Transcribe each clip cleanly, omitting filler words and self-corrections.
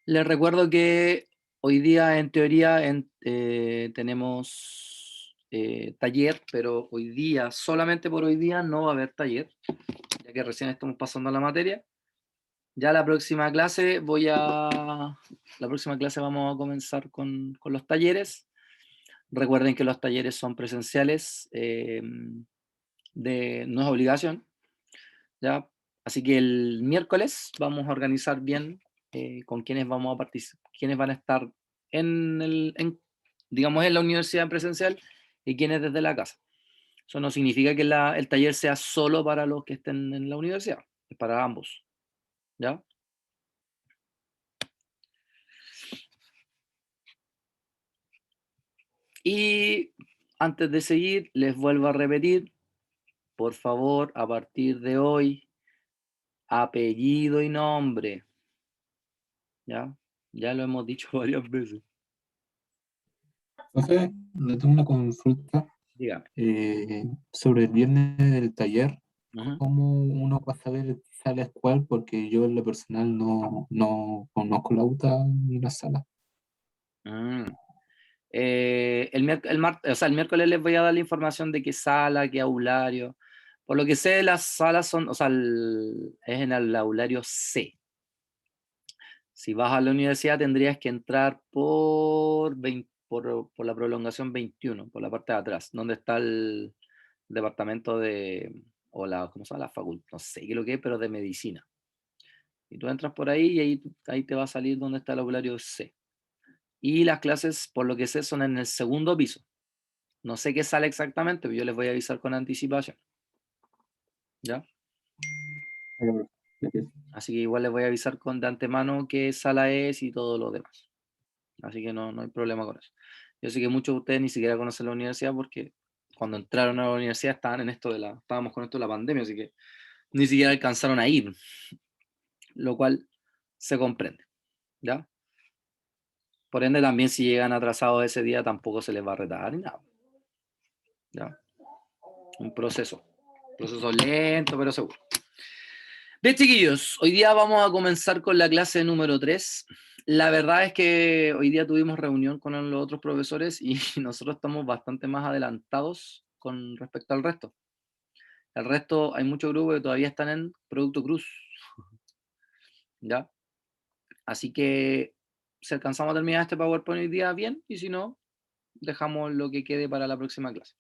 Les recuerdo que hoy día, en teoría, tenemos taller, pero hoy día, solamente por hoy día, no va a haber taller, ya que recién estamos pasando la materia. Ya la próxima clase vamos a comenzar con los talleres. Recuerden que los talleres son presenciales, no es obligación, ¿ya? Así que el miércoles vamos a organizar bien con quiénes vamos a participar, quiénes van a estar digamos, en la universidad en presencial y quiénes desde la casa. Eso no significa que el taller sea solo para los que estén en la universidad, es para ambos, ¿ya? Y antes de seguir, les vuelvo a repetir, por favor, a partir de hoy, apellido y nombre, ¿ya? Ya lo hemos dicho varias veces. Entonces, le tengo una consulta Dígame. sobre el viernes del taller. Ujú. ¿Cómo uno va a saber qué sala es cuál? Porque yo en lo personal no conozco la UTA ni la sala. Mm. El miércoles les voy a dar la información de qué sala, qué aulario. Por lo que sé, las salas son, o sea, es en el aulario C. Si vas a la universidad tendrías que entrar por la prolongación 21, por la parte de atrás, donde está el departamento o ¿cómo se llama? La facultad, no sé qué es lo que es, pero de medicina. Y tú entras por ahí y ahí te va a salir donde está el aulario C. Y las clases, por lo que sé, son en el segundo piso. No sé qué sale exactamente, pero yo les voy a avisar con anticipación, ¿ya? Así que igual les voy a avisar de antemano qué sala es y todo lo demás. Así que no hay problema con eso. Yo sé que muchos de ustedes ni siquiera conocen la universidad porque cuando entraron a la universidad estábamos con esto de la pandemia, así que ni siquiera alcanzaron a ir, lo cual se comprende, ¿ya? Por ende, también si llegan atrasados ese día, tampoco se les va a retar ni nada, ¿ya? Un proceso lento, pero seguro. Bien, chiquillos, hoy día vamos a comenzar con la clase número 3. La verdad es que hoy día tuvimos reunión con los otros profesores y nosotros estamos bastante más adelantados con respecto al resto. El resto, hay muchos grupos que todavía están en Producto Cruz, ¿ya? Así que si alcanzamos a terminar este PowerPoint hoy día, bien, y si no, dejamos lo que quede para la próxima clase.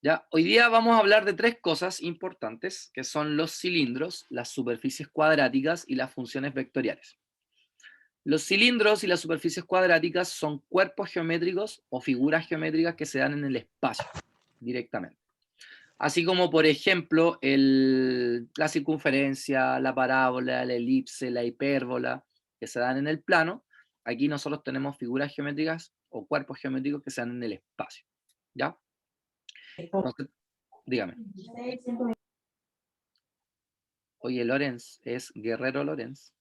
Ya, hoy día vamos a hablar de tres cosas importantes, que son los cilindros, las superficies cuadráticas y las funciones vectoriales. Los cilindros y las superficies cuadráticas son cuerpos geométricos o figuras geométricas que se dan en el espacio directamente. Así como, por ejemplo, la circunferencia, la parábola, la elipse, la hipérbola, que se dan en el plano. Aquí nosotros tenemos figuras geométricas o cuerpos geométricos que se dan en el espacio. ¿Ya? Entonces, dígame. Oye, Lorenz, es Guerrero Lorenz.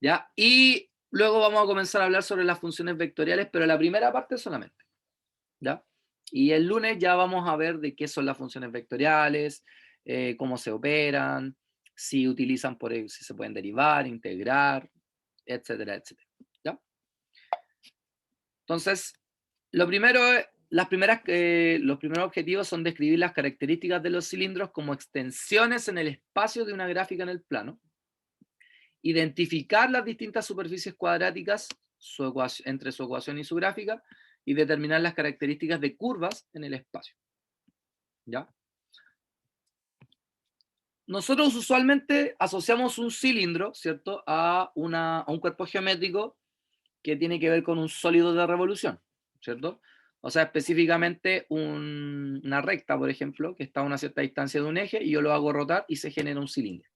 ¿Ya? Y luego vamos a comenzar a hablar sobre las funciones vectoriales, pero la primera parte solamente. ¿Ya? Y el lunes ya vamos a ver de qué son las funciones vectoriales, cómo se operan, si si se pueden derivar, integrar, etcétera, etcétera. ¿Ya? Entonces, los primeros objetivos son describir las características de los cilindros como extensiones en el espacio de una gráfica en el plano, identificar las distintas superficies cuadráticas entre su ecuación y su gráfica, y determinar las características de curvas en el espacio. ¿Ya? Nosotros usualmente asociamos un cilindro, ¿cierto?, a un cuerpo geométrico que tiene que ver con un sólido de revolución, ¿cierto? O sea, específicamente una recta, por ejemplo, que está a una cierta distancia de un eje y yo lo hago rotar y se genera un cilindro,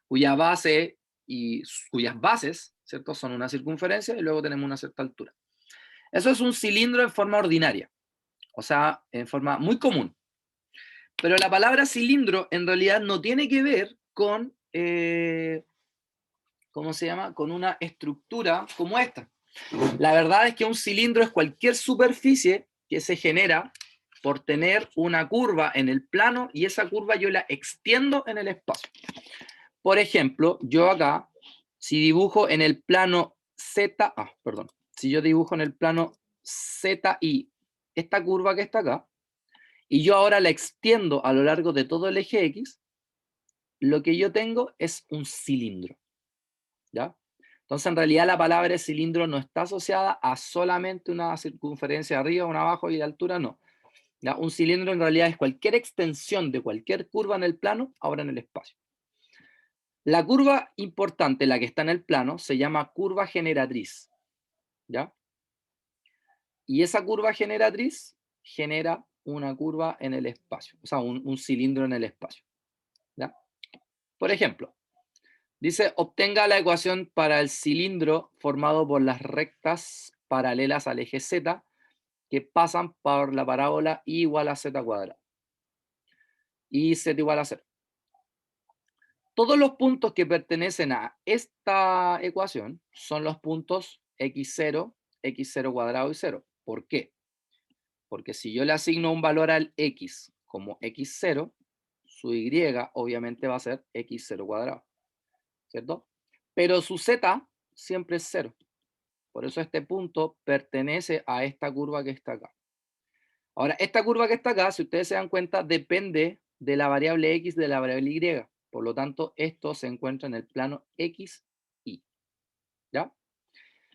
cuya base y cuyas bases, ¿cierto?, son una circunferencia y luego tenemos una cierta altura. Eso es un cilindro en forma ordinaria, o sea, en forma muy común. Pero la palabra cilindro en realidad no tiene que ver con, ¿cómo se llama?, con una estructura como esta. La verdad es que un cilindro es cualquier superficie que se genera por tener una curva en el plano y esa curva yo la extiendo en el espacio. Por ejemplo, yo acá, si dibujo en el plano Z, si yo dibujo en el plano ZI esta curva que está acá, y yo ahora la extiendo a lo largo de todo el eje X, lo que yo tengo es un cilindro, ¿ya? Entonces, en realidad la palabra cilindro no está asociada a solamente una circunferencia arriba, una abajo y de altura, no. ¿Ya? Un cilindro en realidad es cualquier extensión de cualquier curva en el plano, ahora en el espacio. La curva importante, la que está en el plano, se llama curva generatriz, ¿ya? Y esa curva generatriz genera una curva en el espacio, o sea, un cilindro en el espacio, ¿ya? Por ejemplo, dice, obtenga la ecuación para el cilindro formado por las rectas paralelas al eje Z que pasan por la parábola y igual a z cuadrado. Y z igual a 0. Todos los puntos que pertenecen a esta ecuación son los puntos x0, x0 cuadrado y 0. ¿Por qué? Porque si yo le asigno un valor al x como x0, su y obviamente va a ser x0 cuadrado, ¿cierto? Pero su z siempre es 0. Por eso este punto pertenece a esta curva que está acá. Ahora, esta curva que está acá, si ustedes se dan cuenta, depende de la variable x de la variable y. Por lo tanto, esto se encuentra en el plano x, y. ¿Ya?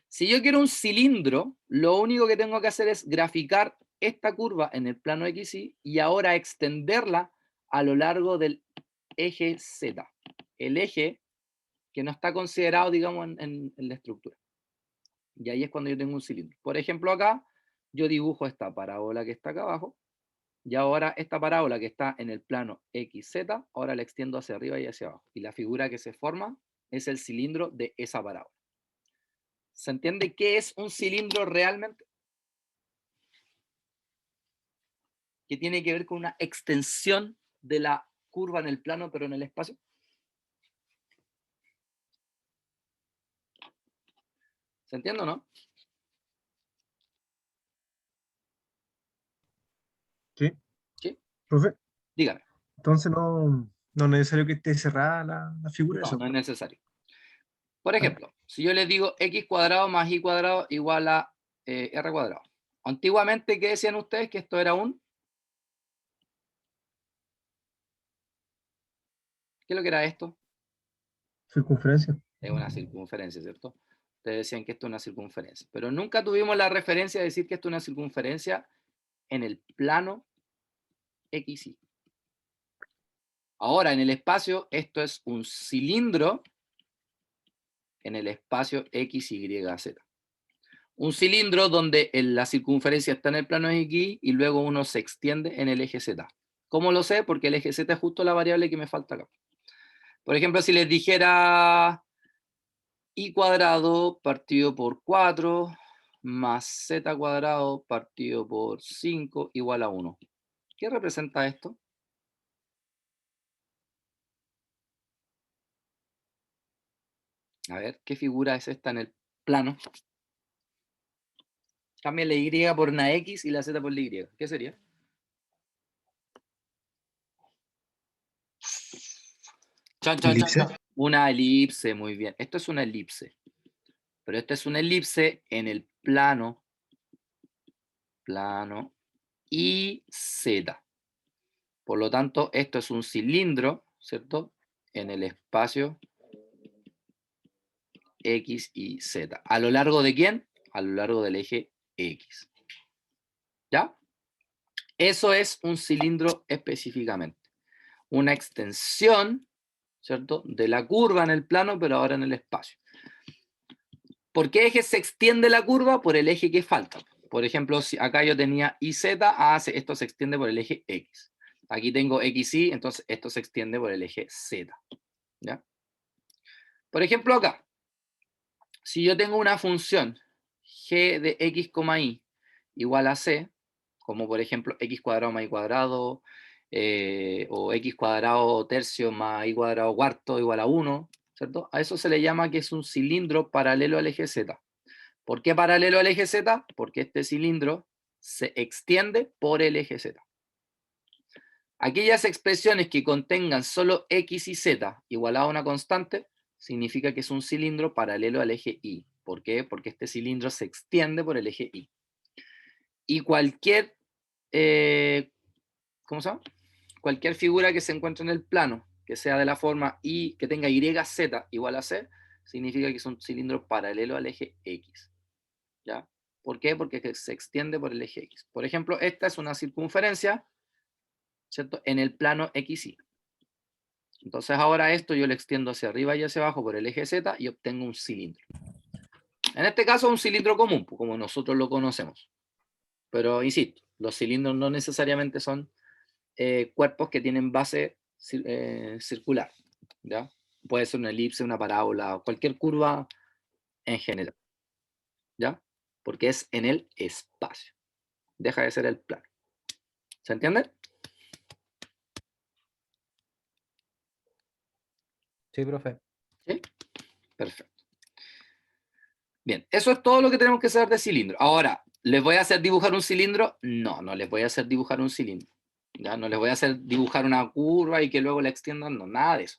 Si yo quiero un cilindro, lo único que tengo que hacer es graficar esta curva en el plano x, y ahora extenderla a lo largo del eje z. El eje que no está considerado, digamos, en la estructura. Y ahí es cuando yo tengo un cilindro. Por ejemplo, acá yo dibujo esta parábola que está acá abajo. Y ahora esta parábola que está en el plano XZ, ahora la extiendo hacia arriba y hacia abajo. Y la figura que se forma es el cilindro de esa parábola. ¿Se entiende qué es un cilindro realmente? Que tiene que ver con una extensión de la curva en el plano, pero en el espacio. ¿Se entiende o no? Sí, ¿Sí? profe. Dígame. Entonces no es necesario que esté cerrada la figura. No, Eso. no es necesario. Por ejemplo, si yo les digo x cuadrado más y cuadrado igual a r cuadrado. Antiguamente, ¿qué decían ustedes? Que esto era un... ¿Qué es lo que era esto? Circunferencia. Es una circunferencia, ¿cierto? Ustedes decían que esto es una circunferencia. Pero nunca tuvimos la referencia de decir que esto es una circunferencia en el plano XY. Ahora, en el espacio, esto es un cilindro en el espacio XYZ. Un cilindro donde la circunferencia está en el plano X y luego uno se extiende en el eje Z. ¿Cómo lo sé? Porque el eje Z es justo la variable que me falta acá. Por ejemplo, si les dijera y cuadrado partido por 4 más z cuadrado partido por 5 igual a 1. ¿Qué representa esto? A ver, ¿qué figura es esta en el plano? Cambia la y por una x y la z por la y. ¿Qué sería? Chan, chan, chan, chan. Una elipse, muy bien. Esto es una elipse. Pero esta es una elipse en el plano y z. Por lo tanto, esto es un cilindro, ¿cierto? En el espacio X y Z. ¿A lo largo de quién? A lo largo del eje X. ¿Ya? Eso es un cilindro específicamente. Una extensión, ¿cierto? De la curva en el plano, pero ahora en el espacio. ¿Por qué eje se extiende la curva? Por el eje que falta. Por ejemplo, si acá yo tenía YZ, esto se extiende por el eje X. Aquí tengo XY, entonces esto se extiende por el eje Z. ¿Ya? Por ejemplo, acá, si yo tengo una función g de x, y igual a c, como por ejemplo x cuadrado más y cuadrado, o x cuadrado tercio más y cuadrado cuarto igual a 1, ¿cierto? A eso se le llama que es un cilindro paralelo al eje z. ¿Por qué paralelo al eje z? Porque este cilindro se extiende por el eje z. Aquellas expresiones que contengan solo x y z igualado a una constante, significa que es un cilindro paralelo al eje Y. ¿Por qué? Porque este cilindro se extiende por el eje Y. Y cualquier, ¿cómo se llama? Cualquier figura que se encuentre en el plano, que sea de la forma Y, que tenga YZ igual a C, significa que es un cilindro paralelo al eje X. ¿Ya? ¿Por qué? Porque se extiende por el eje X. Por ejemplo, esta es una circunferencia, ¿cierto? En el plano XY. Entonces ahora esto yo lo extiendo hacia arriba y hacia abajo por el eje Z y obtengo un cilindro. En este caso un cilindro común, como nosotros lo conocemos. Pero insisto, los cilindros no necesariamente son cuerpos que tienen base circular. ¿Ya? Puede ser una elipse, una parábola, cualquier curva en general. ¿Ya? Porque es en el espacio. Deja de ser el plano. ¿Se entiende? Sí, profe. ¿Sí? Perfecto. Bien, eso es todo lo que tenemos que saber de cilindro. Ahora, ¿les voy a hacer dibujar un cilindro? No, no les voy a hacer dibujar un cilindro. ¿Ya? No les voy a hacer dibujar una curva y que luego la extiendan, no, nada de eso.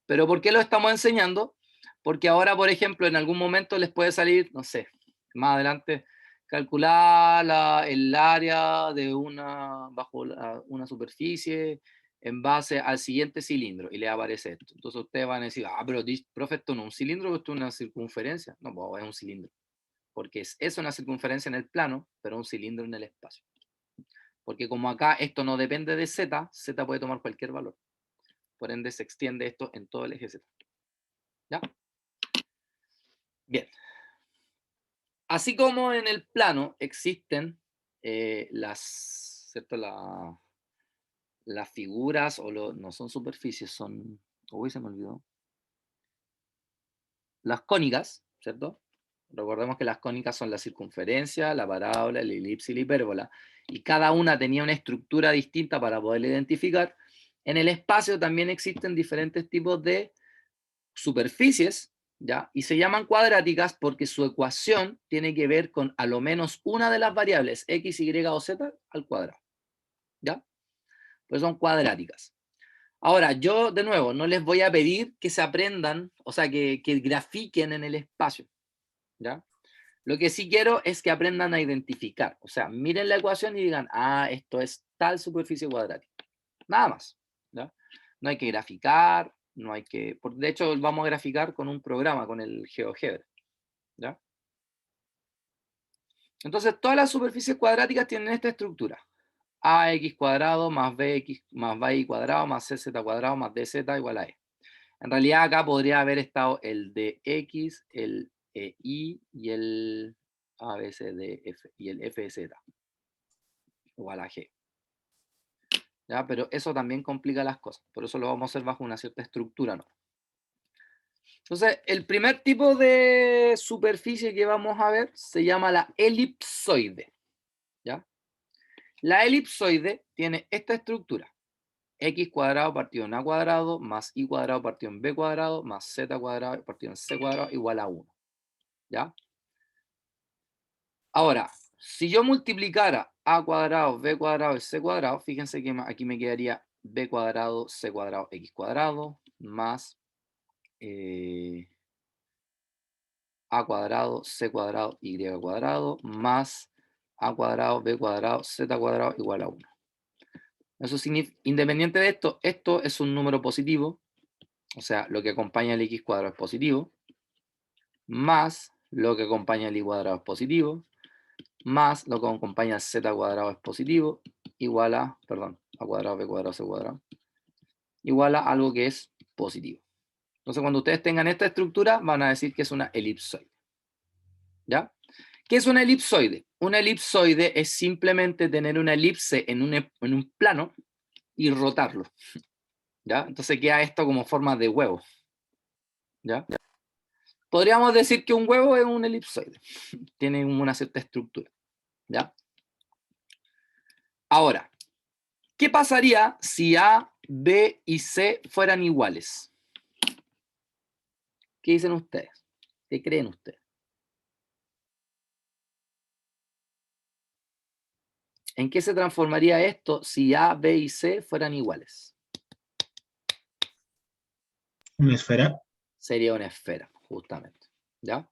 ¿Pero por qué lo estamos enseñando? Porque ahora, por ejemplo, en algún momento les puede salir, no sé, más adelante, calcular el área de bajo una superficie en base al siguiente cilindro, y le aparece esto. Entonces ustedes van a decir, pero profe, esto no es un cilindro, esto es una circunferencia. No, pues es un cilindro. Porque es una circunferencia en el plano, pero un cilindro en el espacio. Porque como acá esto no depende de z, z puede tomar cualquier valor. Por ende se extiende esto en todo el eje z. ¿Ya? Bien. Así como en el plano existen ¿cierto? Las figuras, no son superficies, son, uy, se me olvidó, las cónicas, ¿cierto? Recordemos que las cónicas son la circunferencia, la parábola, la elipse y la hipérbola, y cada una tenía una estructura distinta para poderla identificar. En el espacio también existen diferentes tipos de superficies, ¿ya? Y se llaman cuadráticas porque su ecuación tiene que ver con a lo menos una de las variables x, y o z al cuadrado, ¿ya? Pues son cuadráticas. Ahora, yo de nuevo no les voy a pedir que se aprendan, o sea, que grafiquen en el espacio, ¿ya? Lo que sí quiero es que aprendan a identificar, o sea, miren la ecuación y digan, esto es tal superficie cuadrática. Nada más, ¿ya? No hay que graficar, no hay que... De hecho, vamos a graficar con un programa, con el GeoGebra, ¿ya? Entonces, todas las superficies cuadráticas tienen esta estructura. AX cuadrado más BX más BY cuadrado más CZ cuadrado más DZ igual a E. En realidad acá podría haber estado el DX, el EY y el ABCDF y el FZ igual a G. ¿Ya? Pero eso también complica las cosas. Por eso lo vamos a hacer bajo una cierta estructura, ¿no? Entonces, el primer tipo de superficie que vamos a ver se llama la elipsoide. ¿Ya? La elipsoide tiene esta estructura. X cuadrado partido en A cuadrado más Y cuadrado partido en B cuadrado más Z cuadrado partido en C cuadrado igual a 1. ¿Ya? Ahora, si yo multiplicara A cuadrado, B cuadrado y C cuadrado, fíjense que aquí me quedaría B cuadrado, C cuadrado, X cuadrado más A cuadrado, C cuadrado, Y cuadrado más A cuadrado, B cuadrado, Z cuadrado igual a 1. Eso significa, independiente de esto, esto es un número positivo, o sea, lo que acompaña al X cuadrado es positivo, más lo que acompaña al Y cuadrado es positivo, más lo que acompaña al Z cuadrado es positivo, igual a, perdón, A cuadrado, B cuadrado, C cuadrado, igual a algo que es positivo. Entonces, cuando ustedes tengan esta estructura, van a decir que es una elipsoide. ¿Ya? ¿Qué es una elipsoide? Una elipsoide es simplemente tener una elipse en un plano y rotarlo. ¿Ya? Entonces queda esto como forma de huevo. ¿Ya? Podríamos decir que un huevo es un elipsoide. Tiene una cierta estructura. ¿Ya? Ahora, ¿qué pasaría si A, B y C fueran iguales? ¿Qué dicen ustedes? ¿Qué creen ustedes? ¿En qué se transformaría esto si A, B y C fueran iguales? Una esfera. Sería una esfera, justamente. ¿Ya?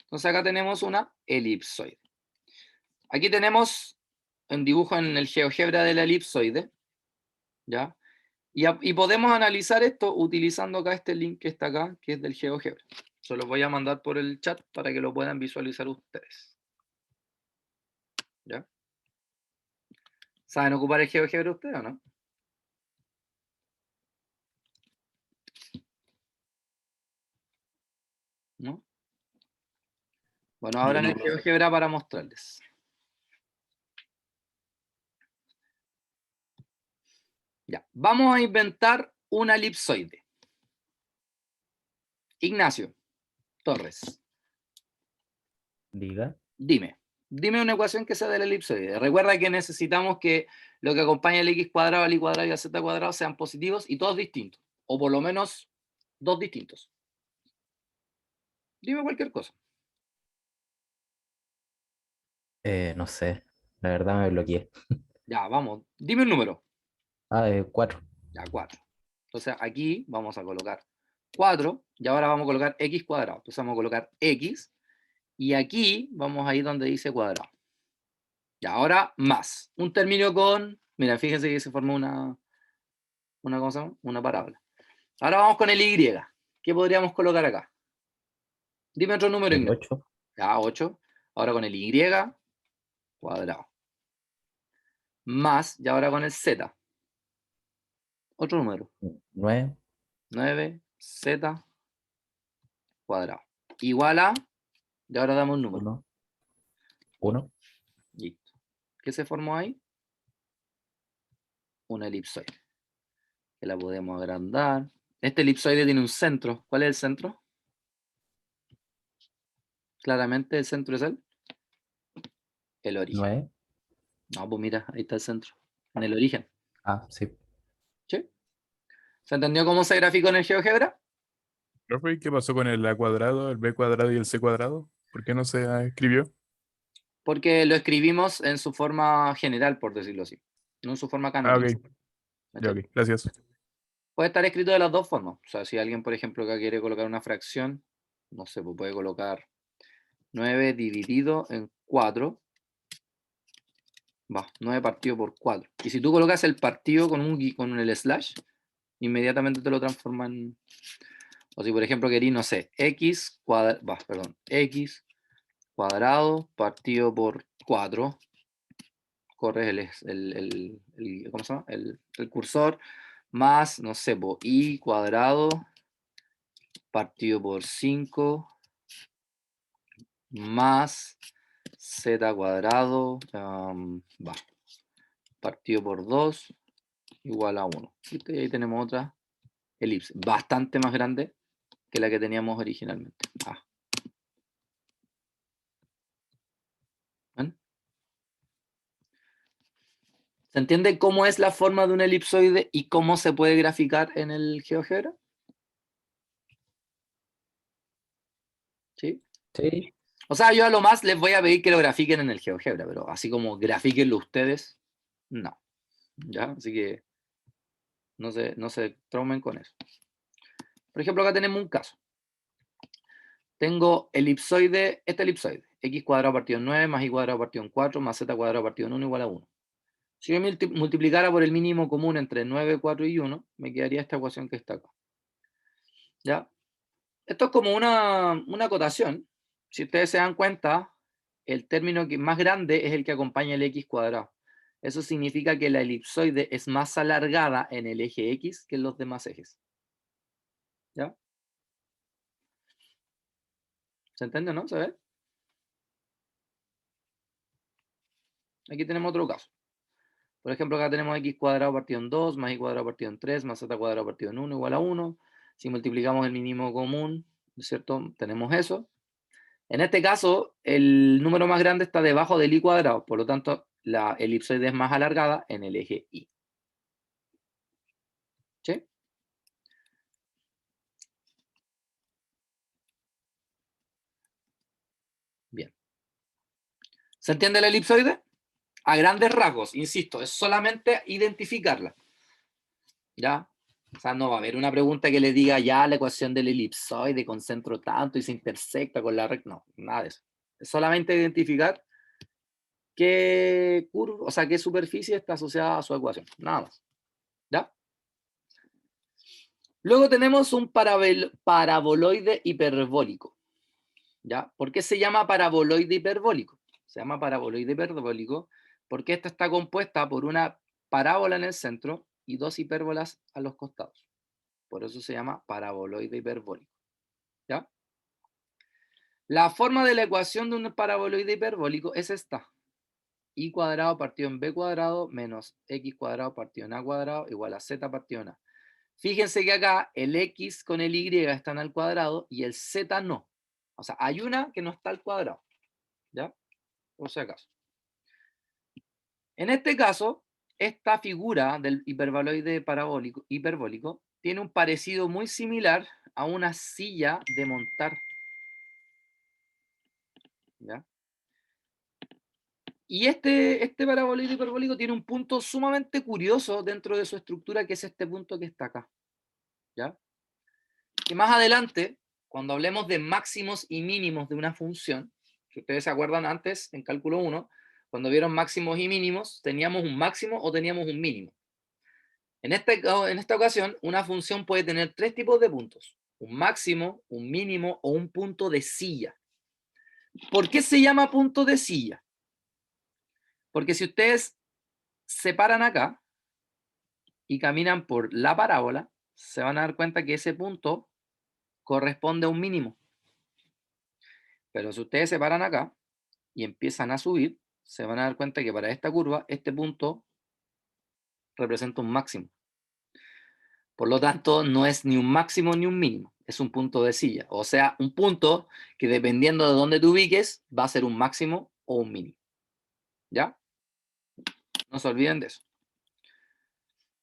Entonces acá tenemos una elipsoide. Aquí tenemos un dibujo en el GeoGebra de la elipsoide. ¿Ya? Y podemos analizar esto utilizando acá este link que está acá, que es del GeoGebra. Se los voy a mandar por el chat para que lo puedan visualizar ustedes. ¿Ya? ¿Saben ocupar el GeoGebra ustedes o no? ¿No? Bueno, ahora en el GeoGebra para mostrarles. Ya, vamos a inventar una elipsoide. Ignacio Torres, Diga. dime una ecuación que sea de la elipsoide. Recuerda que necesitamos que lo que acompaña al x cuadrado, al y cuadrado y al z cuadrado sean positivos y todos distintos, o por lo menos dos distintos. Dime cualquier cosa. No sé. La verdad me bloqueé. Ya, vamos. Dime un número. 4. Ya, 4. Entonces aquí vamos a colocar 4 y ahora vamos a colocar x cuadrado. Entonces vamos a colocar x y aquí vamos a ir donde dice cuadrado. Y ahora más. Un término con... Mira, fíjense que se formó una cosa, una parábola. Ahora vamos con el y. ¿Qué podríamos colocar acá? Dime otro número. El Ignacio. 8. Ya, 8. Ahora con el y cuadrado. Más, y ahora con el z. Otro número. 9. 9z cuadrado. Igual a... Y ahora damos un número. 1. 1. Listo. ¿Qué se formó ahí? Una elipsoide. Que la podemos agrandar. Este elipsoide tiene un centro. ¿Cuál es el centro? Claramente el centro es el origen. 9. No, pues mira, ahí está el centro. En el origen. Ah, sí. ¿Sí? ¿Se entendió cómo se graficó en el GeoGebra? Profe, ¿qué pasó con el a cuadrado, el b cuadrado y el c cuadrado? ¿Por qué no se escribió? Porque lo escribimos en su forma general, por decirlo así. No en su forma Ah, canónica. ok. Ya, ok. Gracias. Puede estar escrito de las dos formas. O sea, si alguien, por ejemplo, acá quiere colocar una fracción, no sé, pues puede colocar 9 dividido en 4. Va, 9 partido por 4. Y si tú colocas el partido con el slash, inmediatamente te lo transforma en... O si, por ejemplo, querís, no sé, x cuadrado partido por 4. Corres ¿cómo se llama? El cursor, más, no sé, y cuadrado partido por 5, más z cuadrado, partido por 2, igual a 1. Y ahí tenemos otra elipse, bastante más grande que la que teníamos originalmente. ¿Ven? ¿Se entiende cómo es la forma de un elipsoide y cómo se puede graficar en el GeoGebra? ¿Sí? Sí. O sea, yo a lo más les voy a pedir que lo grafiquen en el GeoGebra, pero así como grafíquenlo ustedes, no. ¿Ya? Así que no se traumen con eso. Por ejemplo, acá tenemos un caso. Tengo elipsoide, este elipsoide, x cuadrado partido en 9 más y cuadrado partido en 4 más z cuadrado partido en 1 igual a 1. Si yo multiplicara por el mínimo común entre 9, 4 y 1, me quedaría esta ecuación que está acá. ¿Ya? Esto es como una acotación. Si ustedes se dan cuenta, el término más grande es el que acompaña el x cuadrado. Eso significa que la elipsoide es más alargada en el eje x que en los demás ejes. ¿Ya? ¿Se entiende, no? ¿Se ve? Aquí tenemos otro caso. Por ejemplo, acá tenemos x cuadrado partido en 2, más y cuadrado partido en 3, más z cuadrado partido en 1 igual a 1. Si multiplicamos el mínimo común, ¿cierto? Tenemos eso. En este caso, el número más grande está debajo del i cuadrado, por lo tanto, la elipsoide es más alargada en el eje y. ¿Sí? Bien. ¿Se entiende la elipsoide? A grandes rasgos, insisto, es solamente identificarla. ¿Ya? O sea, no va a haber una pregunta que le diga ya la ecuación del elipsoide con centro tanto y se intersecta con la recta. No, nada de eso. Es solamente identificar qué curva, o sea, qué superficie está asociada a su ecuación. Nada más. ¿Ya? Luego tenemos un paraboloide hiperbólico. ¿Ya? ¿Por qué se llama paraboloide hiperbólico? Se llama paraboloide hiperbólico porque esta está compuesta por una parábola en el centro y dos hipérbolas a los costados. Por eso se llama paraboloide hiperbólico. ¿Ya? La forma de la ecuación de un paraboloide hiperbólico es esta. Y cuadrado partido en b cuadrado menos x cuadrado partido en a cuadrado igual a z partido en a. Fíjense que acá el x con el y están al cuadrado y el z no. O sea, hay una que no está al cuadrado. ¿Ya? Por si acaso. En este caso, esta figura del hiperboloide parabólico, hiperbólico tiene un parecido muy similar a una silla de montar. ¿Ya? Y este paraboloide hiperbólico tiene un punto sumamente curioso dentro de su estructura, que es este punto que está acá. ¿Ya? Que más adelante, cuando hablemos de máximos y mínimos de una función, si ustedes se acuerdan antes, en cálculo 1, cuando vieron máximos y mínimos, teníamos un máximo o teníamos un mínimo. En esta ocasión, una función puede tener tres tipos de puntos. Un máximo, un mínimo o un punto de silla. ¿Por qué se llama punto de silla? Porque si ustedes se paran acá y caminan por la parábola, se van a dar cuenta que ese punto corresponde a un mínimo. Pero si ustedes se paran acá y empiezan a subir, se van a dar cuenta que para esta curva, este punto representa un máximo. Por lo tanto, no es ni un máximo ni un mínimo, es un punto de silla. O sea, un punto que dependiendo de dónde te ubiques, va a ser un máximo o un mínimo. ¿Ya? No se olviden de eso.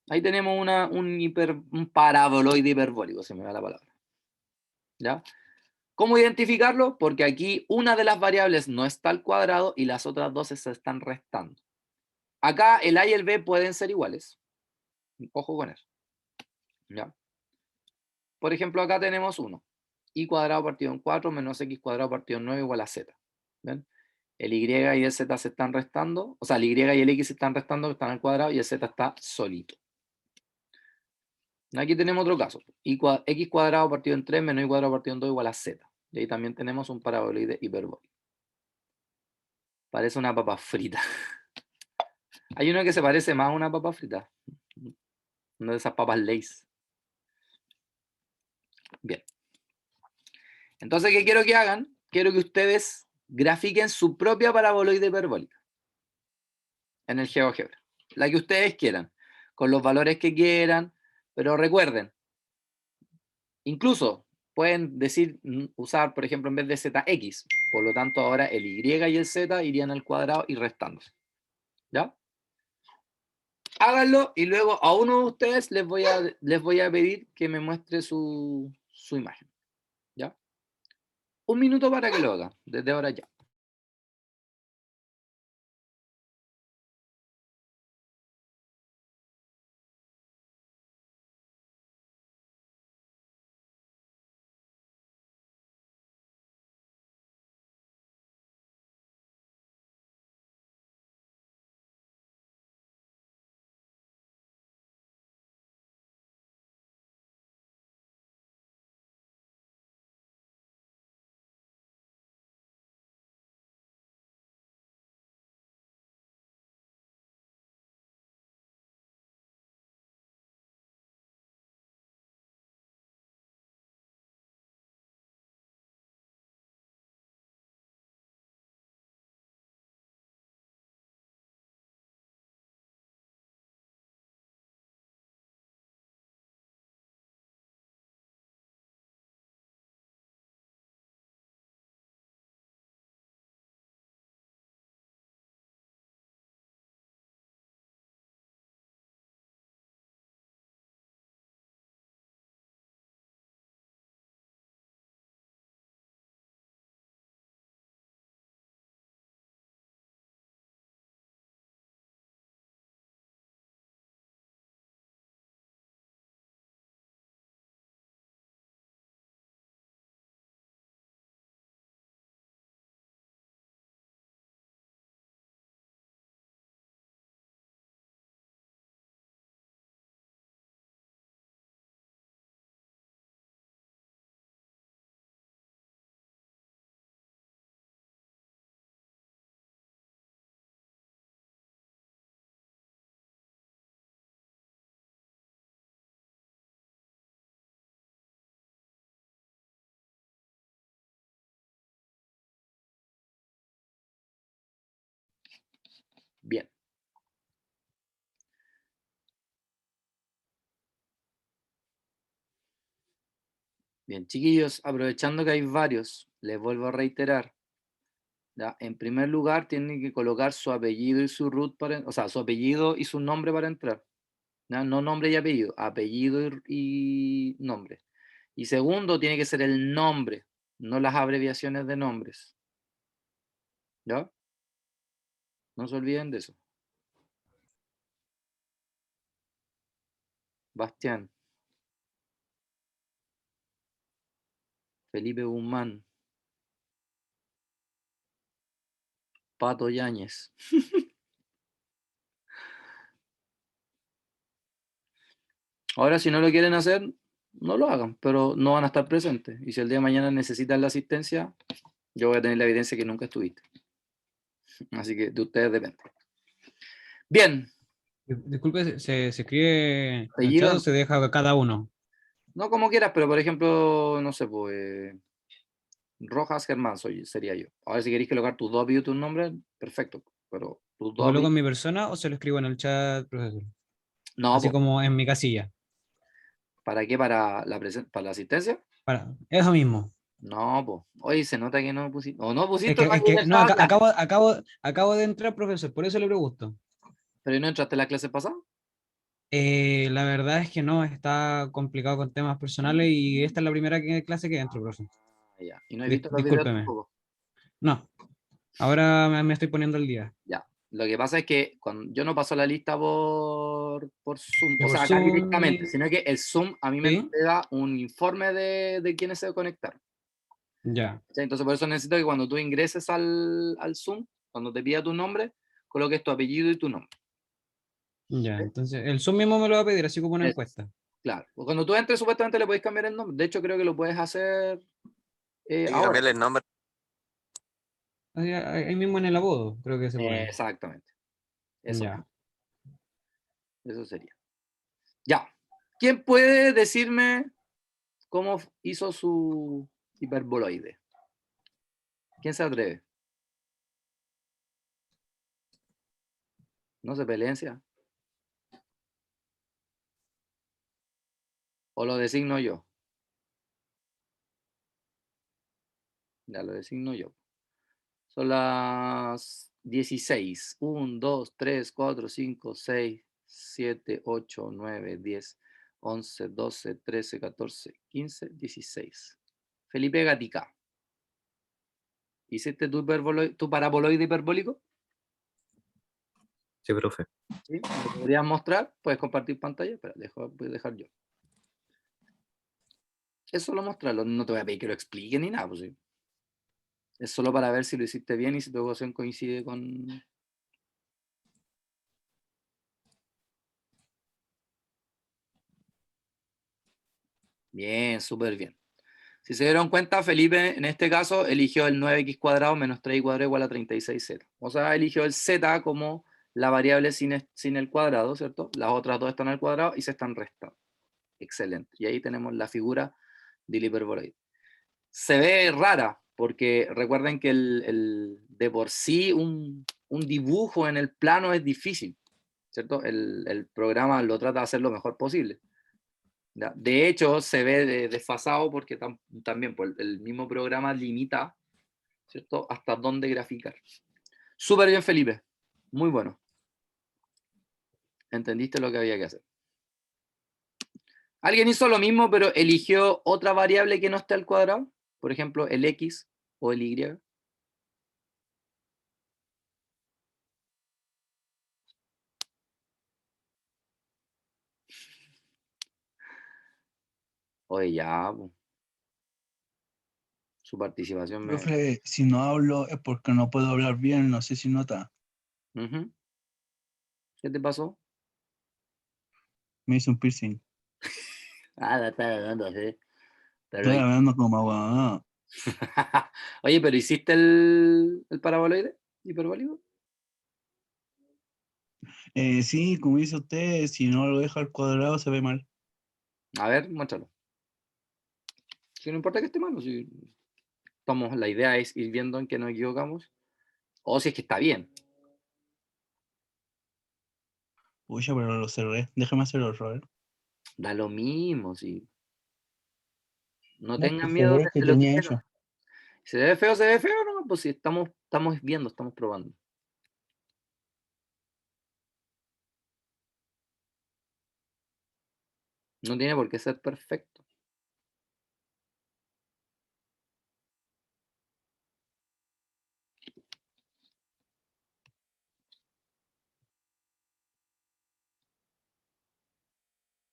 Ahí tenemos un paraboloide hiperbólico, se me da la palabra. ¿Ya? ¿Cómo identificarlo? Porque aquí una de las variables no está al cuadrado y las otras dos se están restando. Acá el A y el B pueden ser iguales. Ojo con eso. ¿Ya? Por ejemplo, acá tenemos 1. Y cuadrado partido en 4 menos x cuadrado partido en 9 igual a z. ¿Ven? El y y el z se están restando. O sea, el y y el x se están restando, están al cuadrado y el z está solito. Aquí tenemos otro caso. X cuadrado partido en 3 menos y cuadrado partido en 2 igual a z. Y ahí también tenemos un paraboloide hiperbólico. Parece una papa frita. Hay uno que se parece más a una papa frita. Una de esas papas Lay's. Bien. Entonces, ¿qué quiero que hagan? Quiero que ustedes grafiquen su propia paraboloide hiperbólica en el GeoGebra. La que ustedes quieran, con los valores que quieran, pero recuerden, incluso pueden decir, usar, por ejemplo, en vez de zx, por lo tanto ahora el y y el z irían al cuadrado y restándose. ¿Ya? Háganlo y luego a uno de ustedes les voy a pedir que me muestre su imagen. ¿Ya? Un minuto para que lo haga, desde ahora ya. Bien. Bien, chiquillos, aprovechando que hay varios, les vuelvo a reiterar. ¿Ya? En primer lugar, tienen que colocar su apellido y su root o sea, su apellido y su nombre para entrar. ¿Ya? No nombre y apellido y nombre. Y segundo, tiene que ser el nombre, no las abreviaciones de nombres. ¿Ya? No se olviden de eso. Bastián. Felipe Guzmán. Pato Yáñez. Ahora, si no lo quieren hacer, no lo hagan, pero no van a estar presentes. Y si el día de mañana necesitan la asistencia, yo voy a tener la evidencia que nunca estuviste. Así que de ustedes depende. Bien. Disculpe, ¿se escribe en el Apellido, chat o se deja a cada uno? no como quieras, pero por ejemplo, no sé, pues Rojas Germán sería yo. Ahora si queréis colocar tus dos apellidos y tu nombre, perfecto. Pero tus ¿Lo dos coloco en apellidos, mi persona o se lo escribo en el chat, profesor? no, Así pues, como en mi casilla. ¿para qué? ¿Para la asistencia? Para, eso mismo. No, pues. Oye, se nota que no pusiste. O no pusiste, no Es habías que no, entrado a clase. acabo de entrar, profesor, por eso le pregunto. ¿Pero no entraste a la clase pasada? La verdad es que no, está complicado con temas personales y esta es la primera clase que entro, profe. Ya. ¿Y no he visto los videos Discúlpeme. tampoco? No, ahora me estoy poniendo al día. Ya. Lo que pasa es que cuando yo no paso la lista por Zoom, Y o por sea, acá Zoom, directamente, sino que el Zoom a mí me ¿sí? entrega un informe de quiénes se conectaron. Ya, ¿Sí? Entonces, por eso necesito que cuando tú ingreses al Zoom, cuando te pida tu nombre, coloques tu apellido y tu nombre. ya. ¿Sí? Entonces, el Zoom mismo me lo va a pedir, así como una Eso, encuesta. claro. Pues cuando tú entres, supuestamente le puedes cambiar el nombre. De hecho, creo que lo puedes hacer Hay que ahora. cambiarle el nombre. Ahí mismo en el abodo, creo que se puede. Exactamente. Eso, Ya. eso sería. Ya. ¿Quién puede decirme cómo hizo su hiperboloide? ¿Quién se atreve? No se pelencia. O lo designo yo. Ya lo designo yo. Son las 16. 1, 2, 3, 4, 5, 6, 7, 8, 9, 10, 11, 12, 13, 14, 15, 16. Felipe Gatica. ¿Hiciste tu paraboloide hiperbólico? Sí, profe. ¿Sí? ¿Lo podrías mostrar? ¿Puedes compartir pantalla? Espera, voy a dejar yo. Es solo mostrarlo, no te voy a pedir que lo explique ni nada, pues sí. Es solo para ver si lo hiciste bien y si tu ecuación coincide con... Bien, súper bien. Si se dieron cuenta, Felipe en este caso eligió el 9x cuadrado menos 3y cuadrado igual a 36z. O sea, eligió el z como la variable sin el cuadrado, ¿cierto? Las otras dos están al cuadrado y se están restando. Excelente. Y ahí tenemos la figura del hiperboloide. Se ve rara, porque recuerden que de por sí un dibujo en el plano es difícil, ¿cierto? El programa lo trata de hacer lo mejor posible. ¿Ya? De hecho, se ve desfasado porque también pues, el mismo programa limita, ¿cierto?, hasta dónde graficar. Súper bien, Felipe. Muy bueno. Entendiste lo que había que hacer. ¿Alguien hizo lo mismo, pero eligió otra variable que no esté al cuadrado? Por ejemplo, el X o el Y. Oye, ya, po. Su participación me... Profe, si no hablo es porque no puedo hablar bien, no sé si nota. Ujú. ¿Qué te pasó? Me hizo un piercing. Ah, la estaba dando así. Pero... Estoy hablando como agua. Oye, pero ¿hiciste el paraboloide hiperbólico? Sí, como dice usted, si no lo deja al cuadrado se ve mal. A ver, muéstralo. Si no importa que esté mal, si la idea es ir viendo en qué nos equivocamos, o si es que está bien. Pucha, pero lo cerré. Déjame hacer otro, a ver. Da lo mismo, sí. No No, tengan pues miedo cerré de que lo que tenía hicieron. hecho. Se ve feo, ¿no? Pues sí, estamos viendo, estamos probando. No tiene por qué ser perfecto.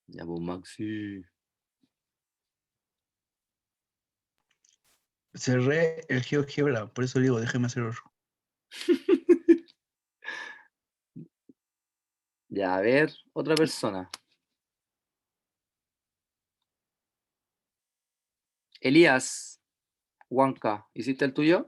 Ya, pues, Maxi. Cerré el GeoGebra, por eso digo, déjeme hacer otro. Ya, a ver, otra persona. Elías Huanca, ¿hiciste el tuyo?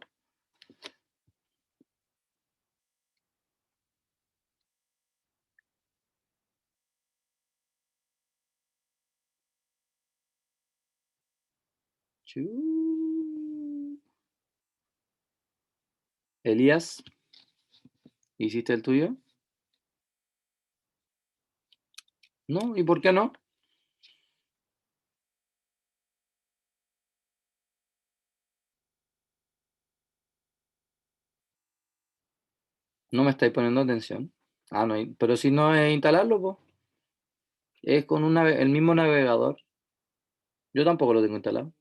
Chu. Elías, ¿hiciste el tuyo? No, ¿y por qué no? No me estáis poniendo atención. Ah, no, pero si no es instalarlo, pues. Es con el mismo navegador. Yo tampoco lo tengo instalado.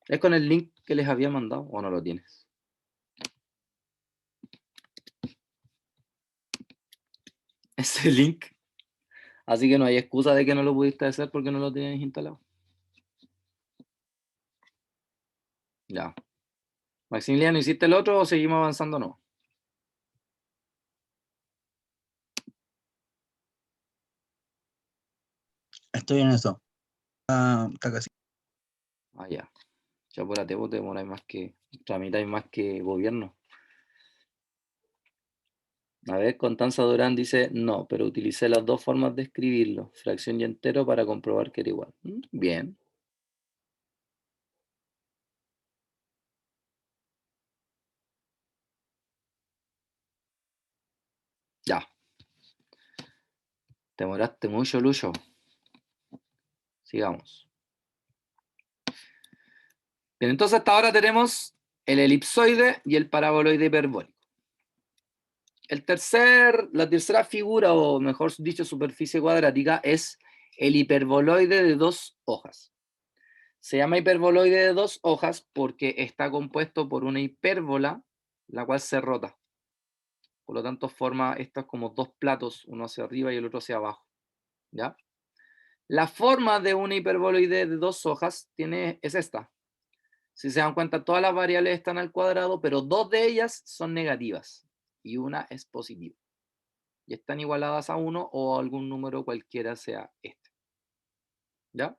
Es con el link que les había mandado, o no lo tienes. Ese link. Así que no hay excusa de que no lo pudiste hacer porque no lo tienes instalado. Ya. Maximiliano, ¿hiciste el otro o seguimos avanzando o no? Estoy en eso. Casi. Ah, ya. Ya apúrate, vos te demoráis más que, tramitáis más que gobierno. A ver, Constanza Durán dice, no, pero utilicé las dos formas de escribirlo, fracción y entero, para comprobar que era igual. Bien. Ya. Te demoraste mucho, Lucho. Sigamos. Bien, entonces hasta ahora tenemos el elipsoide y el paraboloide hiperbólico. La tercera figura, o mejor dicho, superficie cuadrática, es el hiperboloide de dos hojas. Se llama hiperboloide de dos hojas porque está compuesto por una hipérbola, la cual se rota. Por lo tanto, forma estos como dos platos, uno hacia arriba y el otro hacia abajo. ¿Ya? La forma de una hiperboloide de dos hojas es esta. Si se dan cuenta, todas las variables están al cuadrado, pero dos de ellas son negativas y una es positiva. Y están igualadas a 1 o a algún número cualquiera sea este. ¿Ya?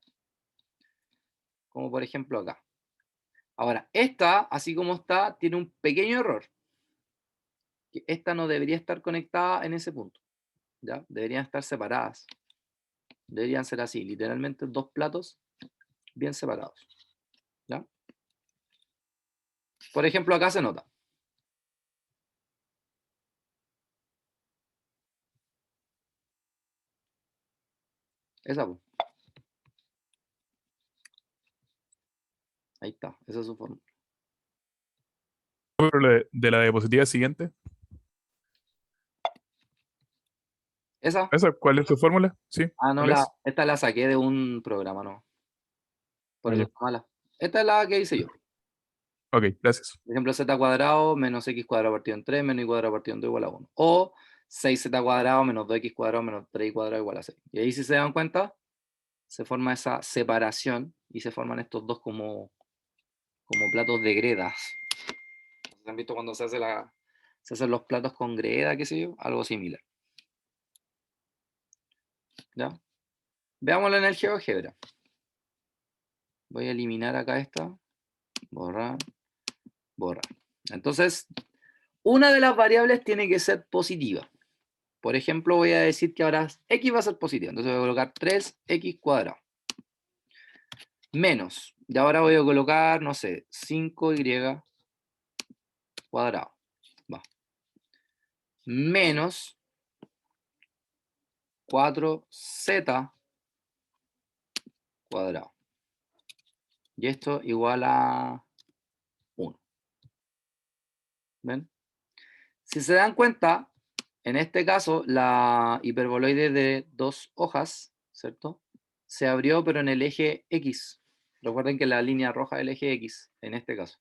Como por ejemplo acá. Ahora, esta, así como está, tiene un pequeño error. Que esta no debería estar conectada en ese punto. ¿Ya? Deberían estar separadas. Deberían ser así, literalmente dos platos bien separados. ¿Ya? Por ejemplo, acá se nota. Esa, pues. Ahí está, esa es su forma. Pero de la diapositiva siguiente, ¿Esa? ¿cuál es su fórmula? Sí, Ah, no, ¿cuál es? esta la saqué de un programa, no. Por Ah, eso ya. está mala. Esta es la que hice yo. Ok, gracias. Por ejemplo, z cuadrado menos x cuadrado partido en 3 menos y cuadrado partido en 2 igual a 1. O 6z cuadrado menos 2x cuadrado menos 3y cuadrado igual a 6. Y ahí, si se dan cuenta, se forma esa separación y se forman estos dos como platos de gredas. ¿Se han visto cuando se hacen los platos con greda, qué sé yo? Algo similar. ¿Ya? Veámoslo en el GeoGebra. Voy a eliminar acá esta. Borrar. Borrar. Entonces, una de las variables tiene que ser positiva. Por ejemplo, voy a decir que ahora x va a ser positiva. Entonces voy a colocar 3x cuadrado. Menos. Y ahora voy a colocar, no sé, 5y cuadrado. Va. Menos 4z cuadrado. Y esto igual a 1. ¿Ven? Si se dan cuenta, en este caso, la hiperboloide de 2 hojas, ¿cierto? Se abrió, pero en el eje X. Recuerden que la línea roja es el eje X, en este caso.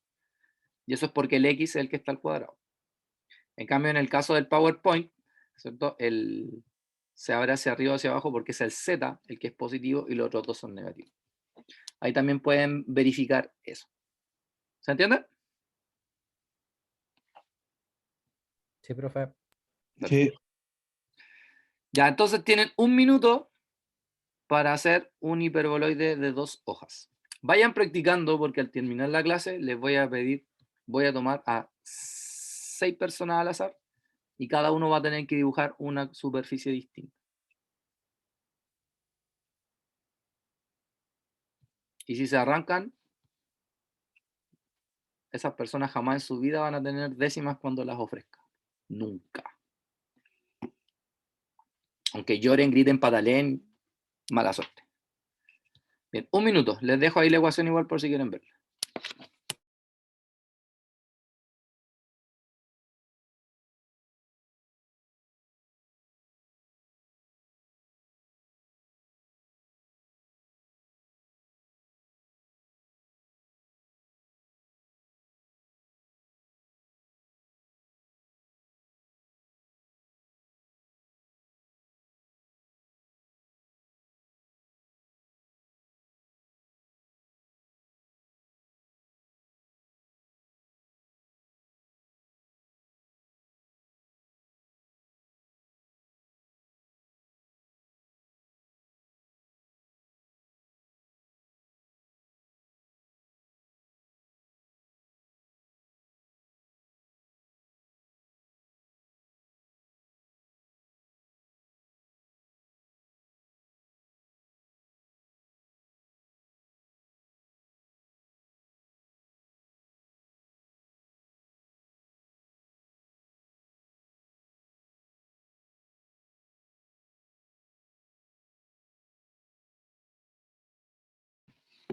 Y eso es porque el X es el que está al cuadrado. En cambio, en el caso del PowerPoint, ¿cierto? Se abre hacia arriba o hacia abajo porque es el Z el que es positivo y los otros dos son negativos. Ahí también pueden verificar eso. ¿Se entiende? Sí, profe. Sí. Ya, entonces tienen 1 minuto para hacer un hiperboloide de 2 hojas. Vayan practicando porque al terminar la clase les voy a pedir, voy a tomar a 6 personas al azar y cada uno va a tener que dibujar una superficie distinta. Y si se arrancan, esas personas jamás en su vida van a tener décimas cuando las ofrezca. Nunca. Aunque lloren, griten, pataleen, mala suerte. Bien, 1 minuto. Les dejo ahí la ecuación igual por si quieren verla.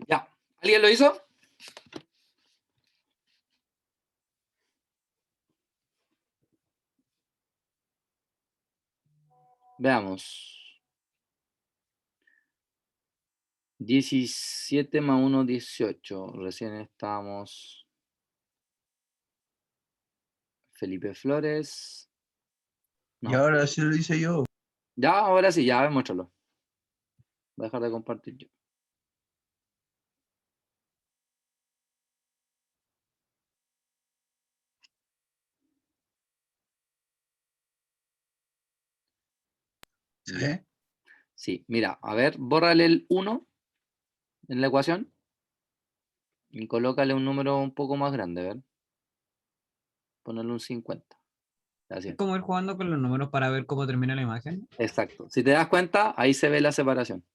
Ya. ¿Alguien lo hizo? Veamos. 17 más 1, 18. Recién estábamos. Felipe Flores. Y No. ahora sí lo hice yo. Ya, ahora sí, ya, muéstralo. Voy a dejar de compartir yo. ¿Sí? Ya. Sí, mira, a ver, bórrale el 1 en la ecuación y colócale un número un poco más grande, a ver. Ponerle un 50. Así. Es como ir jugando con los números para ver cómo termina la imagen. Exacto. Si te das cuenta, ahí se ve la separación.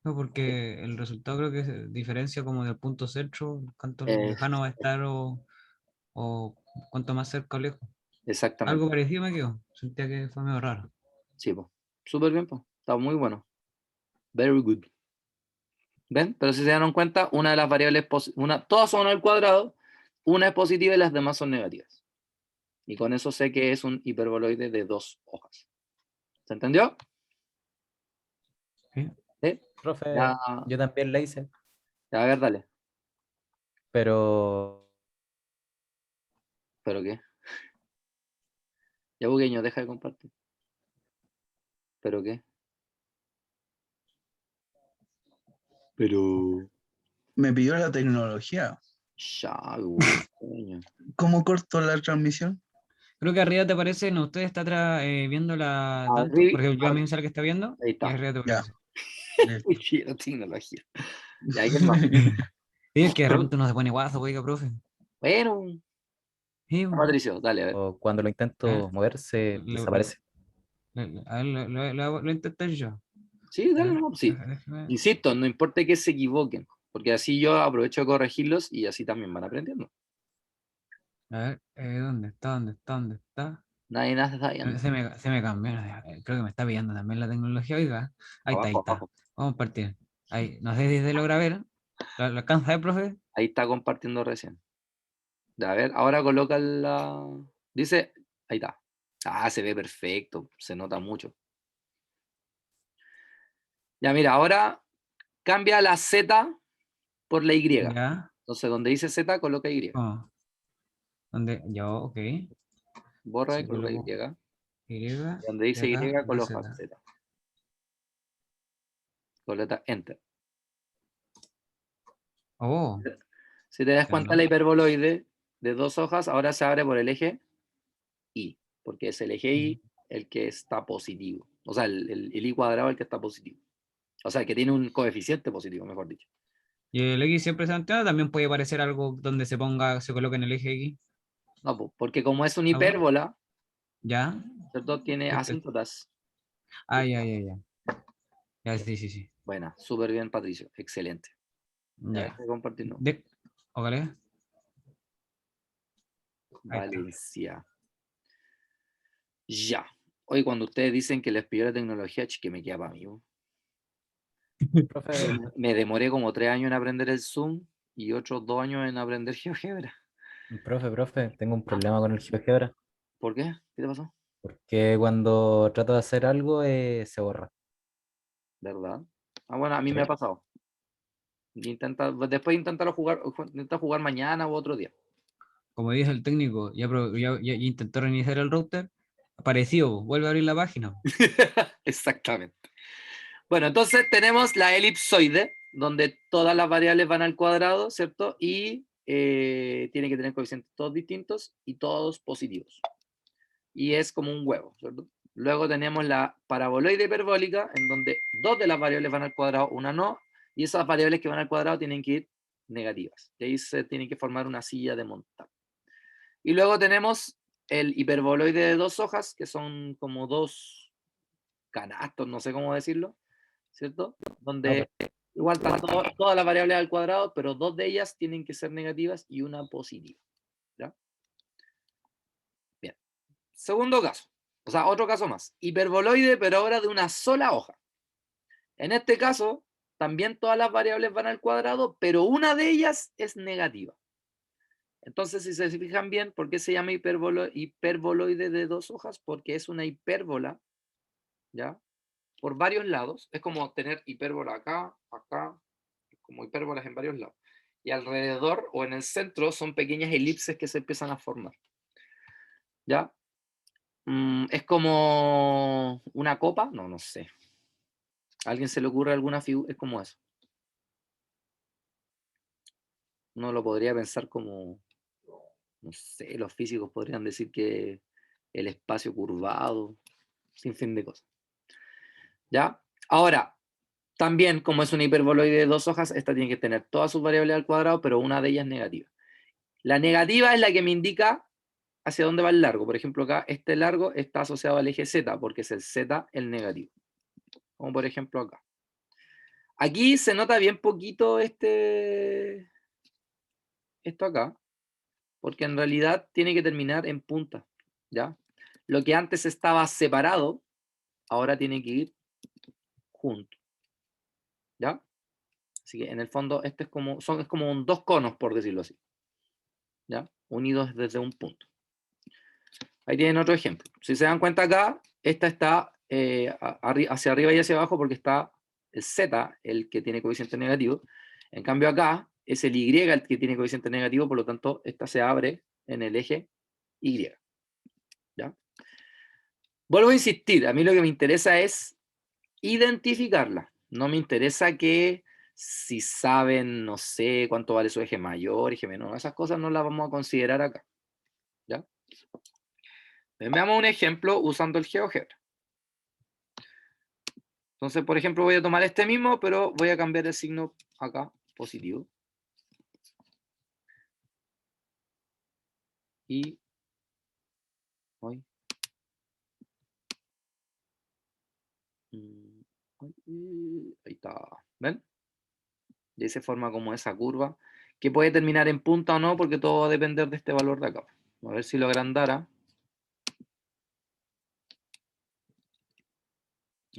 No, porque el resultado creo que se diferencia como del punto centro, cuánto Eh, lejano va a estar o cuánto más cerca o lejos. Exactamente. Algo parecido me quedó. Sentía que fue medio raro. Sí, pues. Súper bien, pues. Está muy bueno. Very good. ¿Ven? Pero si se dieron cuenta, una de las variables, todas son al cuadrado, una es positiva y las demás son negativas. Y con eso sé que es un hiperboloide de 2 hojas. ¿Se entendió? ¿Sí? ¿Sí? Profe, Ya, yo también la hice, ya, a ver, dale. pero ¿Pero qué? Ya, Bugueño, deja de compartir. ¿Pero qué? Pero... Me pidió la tecnología. Ya, Bugueño. ¿Cómo corto la transmisión? Creo que arriba te aparece, no, usted está atrás viéndola tanto, Arri- porque yo a mí ar- me sale que está viendo, Ahí y está. arriba te Ya. aparece. Listo. Sí, la tecnología. Ya, ¿quién más? Sí, es que de repente uno se pone guaso, oiga, profe. Bueno, Sí, Patricio, dale, a ver. o cuando lo a intento ver, mover se desaparece. a ver, lo intenté yo. Sí, A dale, ver, no, sí. déjame- Insisto, no importa que se equivoquen, porque así yo aprovecho de corregirlos y así también van aprendiendo. a ver, ¿dónde está? ¿Dónde está? ¿Dónde está? Nadie nada está viendo. Se me cambió. Creo que me está pillando también la tecnología. Oiga, ahí está, ahí Abajo, está. abajo. Vamos a partir. Ahí, no sé si se logra ver. ¿Lo alcanza, profe? Ahí está compartiendo recién. A ver, ahora coloca la... Dice, ahí está. Ah, se ve perfecto, se nota mucho. Ya mira, ahora cambia la Z por la Y. Ya. Entonces, donde dice Z, coloca Y. Oh. ¿Dónde? Yo, ok. Borra y Sí, coloca Y. coloco Y. Donde dice Y Y, acá la coloca Z. Z. Coloca Enter. Oh, Si te das cuenta, la entiendo. hiperboloide de 2 hojas ahora se abre por el eje Y, porque es el eje Y el que está positivo. O sea, el Y cuadrado el que está positivo. O sea, que tiene un coeficiente positivo, mejor dicho. Y el X siempre se mantiene, también puede parecer algo donde se coloque en el eje X. No, porque como es una Ah, bueno. hipérbola, ¿Ya? ¿cierto? Tiene Perfecto. asíntotas. Ah, ya, ya, ya. Ya, sí, sí, sí. Buena, súper bien, Patricio. Excelente. Ya, Ya. deja de compartir, no. Ójale. Ahí está. Valencia. Ya. Hoy cuando ustedes dicen que les pidió la tecnología, que me queda para mí. Profe, Me demoré como 3 años en aprender el Zoom y otros 2 años en aprender GeoGebra. profe, tengo un problema con el GeoGebra, ¿Por qué? ¿Qué te pasó? porque cuando trato de hacer algo se borra. ¿Verdad? Ah, bueno, a mí Sí. me ha pasado. Después intenta jugar mañana u otro día. Como dice el técnico, ya intentó reiniciar el router. Apareció, vuelve a abrir la página. Exactamente. Bueno, entonces tenemos la elipsoide, donde todas las variables van al cuadrado, ¿cierto? Y tiene que tener coeficientes todos distintos y todos positivos. Y es como un huevo, ¿cierto? Luego tenemos la paraboloide hiperbólica, en donde 2 de las variables van al cuadrado, una no, y esas variables que van al cuadrado tienen que ir negativas. Y ahí se tiene que formar una silla de montar. Y luego tenemos el hiperboloide de 2 hojas, que son como 2 canastos, no sé cómo decirlo, ¿cierto? Donde igual están todas las variables al cuadrado, pero 2 de ellas tienen que ser negativas y una positiva. ¿Ya? Bien. Segundo caso, o sea, otro caso más. Hiperboloide, pero ahora de una sola hoja. En este caso, también todas las variables van al cuadrado, pero una de ellas es negativa. Entonces, si se fijan bien, ¿por qué se llama hiperboloide de 2 hojas? Porque es una hipérbola, ¿ya? Por varios lados. Es como tener hipérbola acá, acá, como hipérbolas en varios lados. Y alrededor o en el centro son pequeñas elipses que se empiezan a formar. ¿Ya? Es como una copa, no sé. ¿A alguien se le ocurre alguna figura? Es como eso. Uno lo podría pensar como, no sé, los físicos podrían decir que el espacio curvado, sin fin de cosas. ¿Ya? Ahora, también, como es una hiperboloide de 2 hojas, esta tiene que tener todas sus variables al cuadrado, pero una de ellas negativa. La negativa es la que me indica hacia dónde va el largo. Por ejemplo, acá este largo está asociado al eje Z, porque es el Z el negativo. Como por ejemplo acá. Aquí se nota bien poquito esto acá, porque en realidad tiene que terminar en punta, ¿ya? Lo que antes estaba separado, ahora tiene que ir junto, ¿ya? Así que en el fondo esto es como, es como 2 conos, por decirlo así, ¿ya? Unidos desde un punto. Ahí tienen otro ejemplo. Si se dan cuenta acá, esta está hacia arriba y hacia abajo porque está el Z, el que tiene coeficiente negativo. En cambio acá es el Y el que tiene coeficiente negativo, por lo tanto esta se abre en el eje Y. ¿Ya? Vuelvo a insistir, a mí lo que me interesa es identificarla. No me interesa que si saben, no sé, cuánto vale su eje mayor, eje menor, esas cosas no las vamos a considerar acá. ¿Ya? Veamos un ejemplo usando el GeoGebra. Entonces, por ejemplo, voy a tomar este mismo, pero voy a cambiar el signo acá, positivo. Y... Ahí está. ¿Ven? Y ahí se forma como esa curva, que puede terminar en punta o no, porque todo va a depender de este valor de acá. A ver si lo agrandara.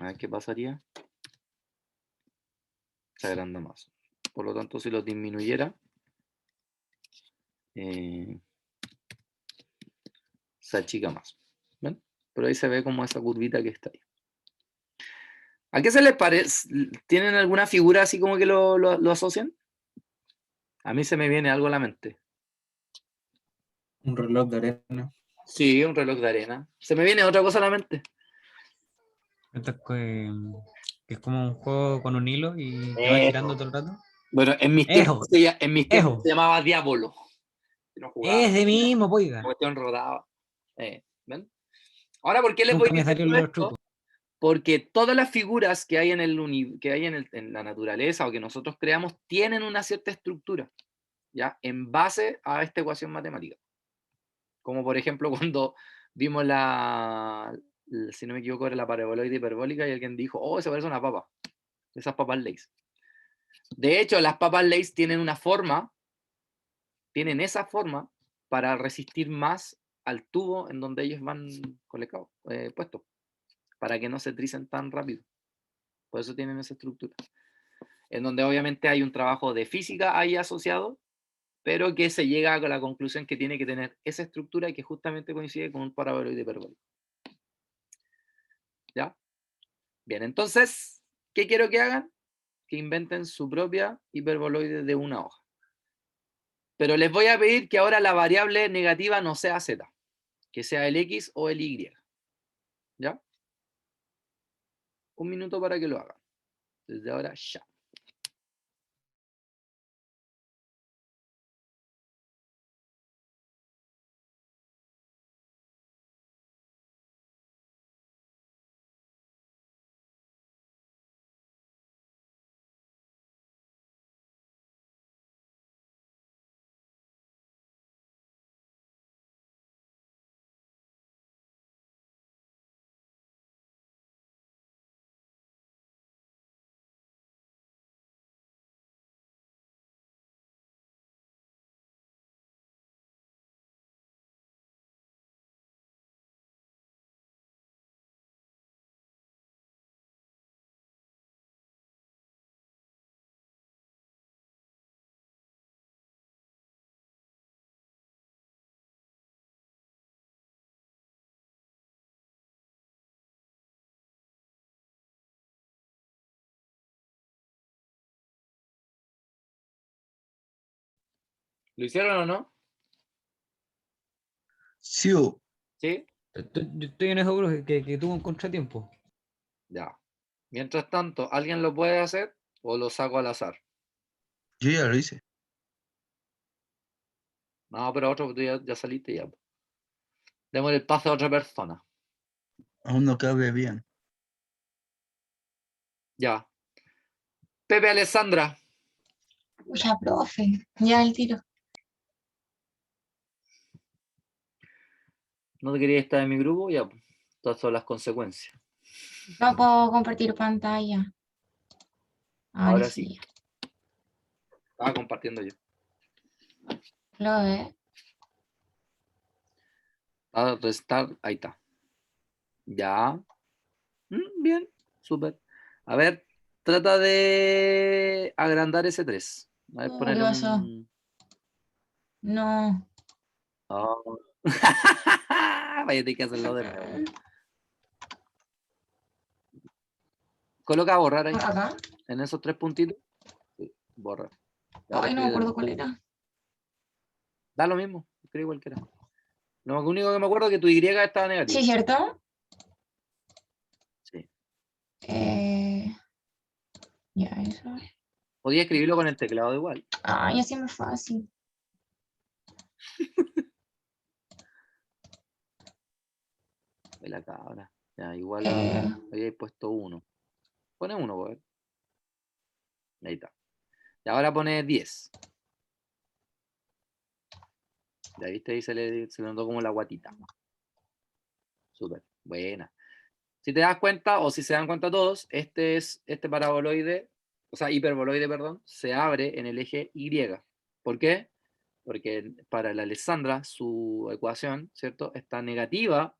A ver qué pasaría. Se agranda más. Por lo tanto, si lo disminuyera, se achica más. ¿Ven? Pero ahí se ve como esa curvita que está ahí. ¿A qué se les parece? ¿Tienen alguna figura así como que lo asocian? A mí se me viene algo a la mente. Un reloj de arena. Sí, un reloj de arena. Se me viene otra cosa a la mente. Esto es que es como un juego con un hilo y te va girando todo el rato. Bueno, en mis tiempos, en mis tiempos se llamaba Diablo. No jugaba. Ese mismo, poiga. La cuestión rodaba. ¿Ven? Ahora, ¿por qué les voy Nunca me diciendo salieron los esto? trucos. Porque todas las figuras que hay en la naturaleza o que nosotros creamos tienen una cierta estructura, ¿ya? En base a esta ecuación matemática. Como por ejemplo cuando vimos si no me equivoco, era la paraboloide hiperbólica y alguien dijo, oh, eso parece una papa. Esas papas Lay's. De hecho, las papas Lay's tienen una forma, tienen esa forma para resistir más al tubo en donde ellos van colocados, puestos, para que no se tricen tan rápido. Por eso tienen esa estructura. En donde obviamente hay un trabajo de física ahí asociado, pero que se llega a la conclusión que tiene que tener esa estructura y que justamente coincide con un paraboloide hiperbólico. ¿Ya? Bien, entonces, ¿qué quiero que hagan? Que inventen su propia hiperboloide de una hoja. Pero les voy a pedir que ahora la variable negativa no sea z, que sea el x o el y. ¿Ya? Un minuto para que lo hagan. Desde ahora ya. ¿Lo hicieron o no? Sí, ¿Sí? Yo estoy en eso, bro, que tuvo un contratiempo. Ya. Mientras tanto, ¿alguien lo puede hacer o lo saco al azar? yo ya lo hice. No, pero otro, tú ya saliste ya. Démosle el paso a otra persona. Aún no cabe bien. Ya. Pepe Alessandra. Ya, profe, ya el tiro. ¿No te querías estar en mi grupo? Ya. Todas son las consecuencias. No puedo compartir pantalla. Ahora sí. Estaba compartiendo yo. Lo ve. Restar. Ahí está. Ya. Bien. Súper. A ver. Trata de agrandar ese 3. A ver, ¿Qué ponerle pasó? un... No. Oh. Vaya, a tener que hacerlo de nuevo. Coloca a borrar ahí. ¿Acá? En esos 3 puntitos. Sí, borra. Ahora Ay, no me escribe de acuerdo nuevo. cuál era. Da lo mismo. Escribe cualquiera. Lo único que me acuerdo es que tu Y estaba negativa. Sí, ¿cierto? Sí. Ya, eso. Podía escribirlo con el teclado igual. Ay, así me fácil. De la cabra. Ya, igual Eh, había puesto 1. Pone 1, pues. Ahí está. Y ahora pone 10. Ya viste, ahí se le notó como la guatita. Súper. Buena. Si te das cuenta, o si se dan cuenta todos, este paraboloide, o sea, hiperboloide, perdón, se abre en el eje Y. ¿Por qué? Porque para la Alessandra, su ecuación, ¿cierto? Está negativa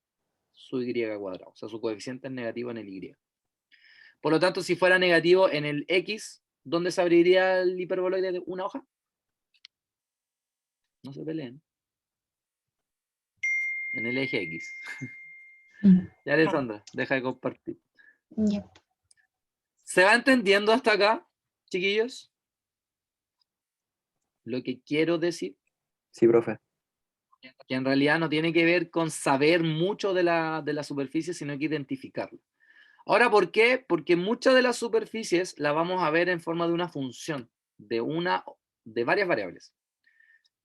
su Y cuadrado. O sea, su coeficiente es negativo en el Y. Por lo tanto, si fuera negativo en el X, ¿dónde se abriría el hiperboloide de una hoja? No se peleen. En el eje X. Mm, Ya, Alessandra, deja de compartir. ya. ¿Se va entendiendo hasta acá, chiquillos? Lo que quiero decir, Sí, profe. que en realidad no tiene que ver con saber mucho de la superficie, sino que identificarlo. Ahora, ¿por qué? Porque muchas de las superficies las vamos a ver en forma de una función, de varias variables.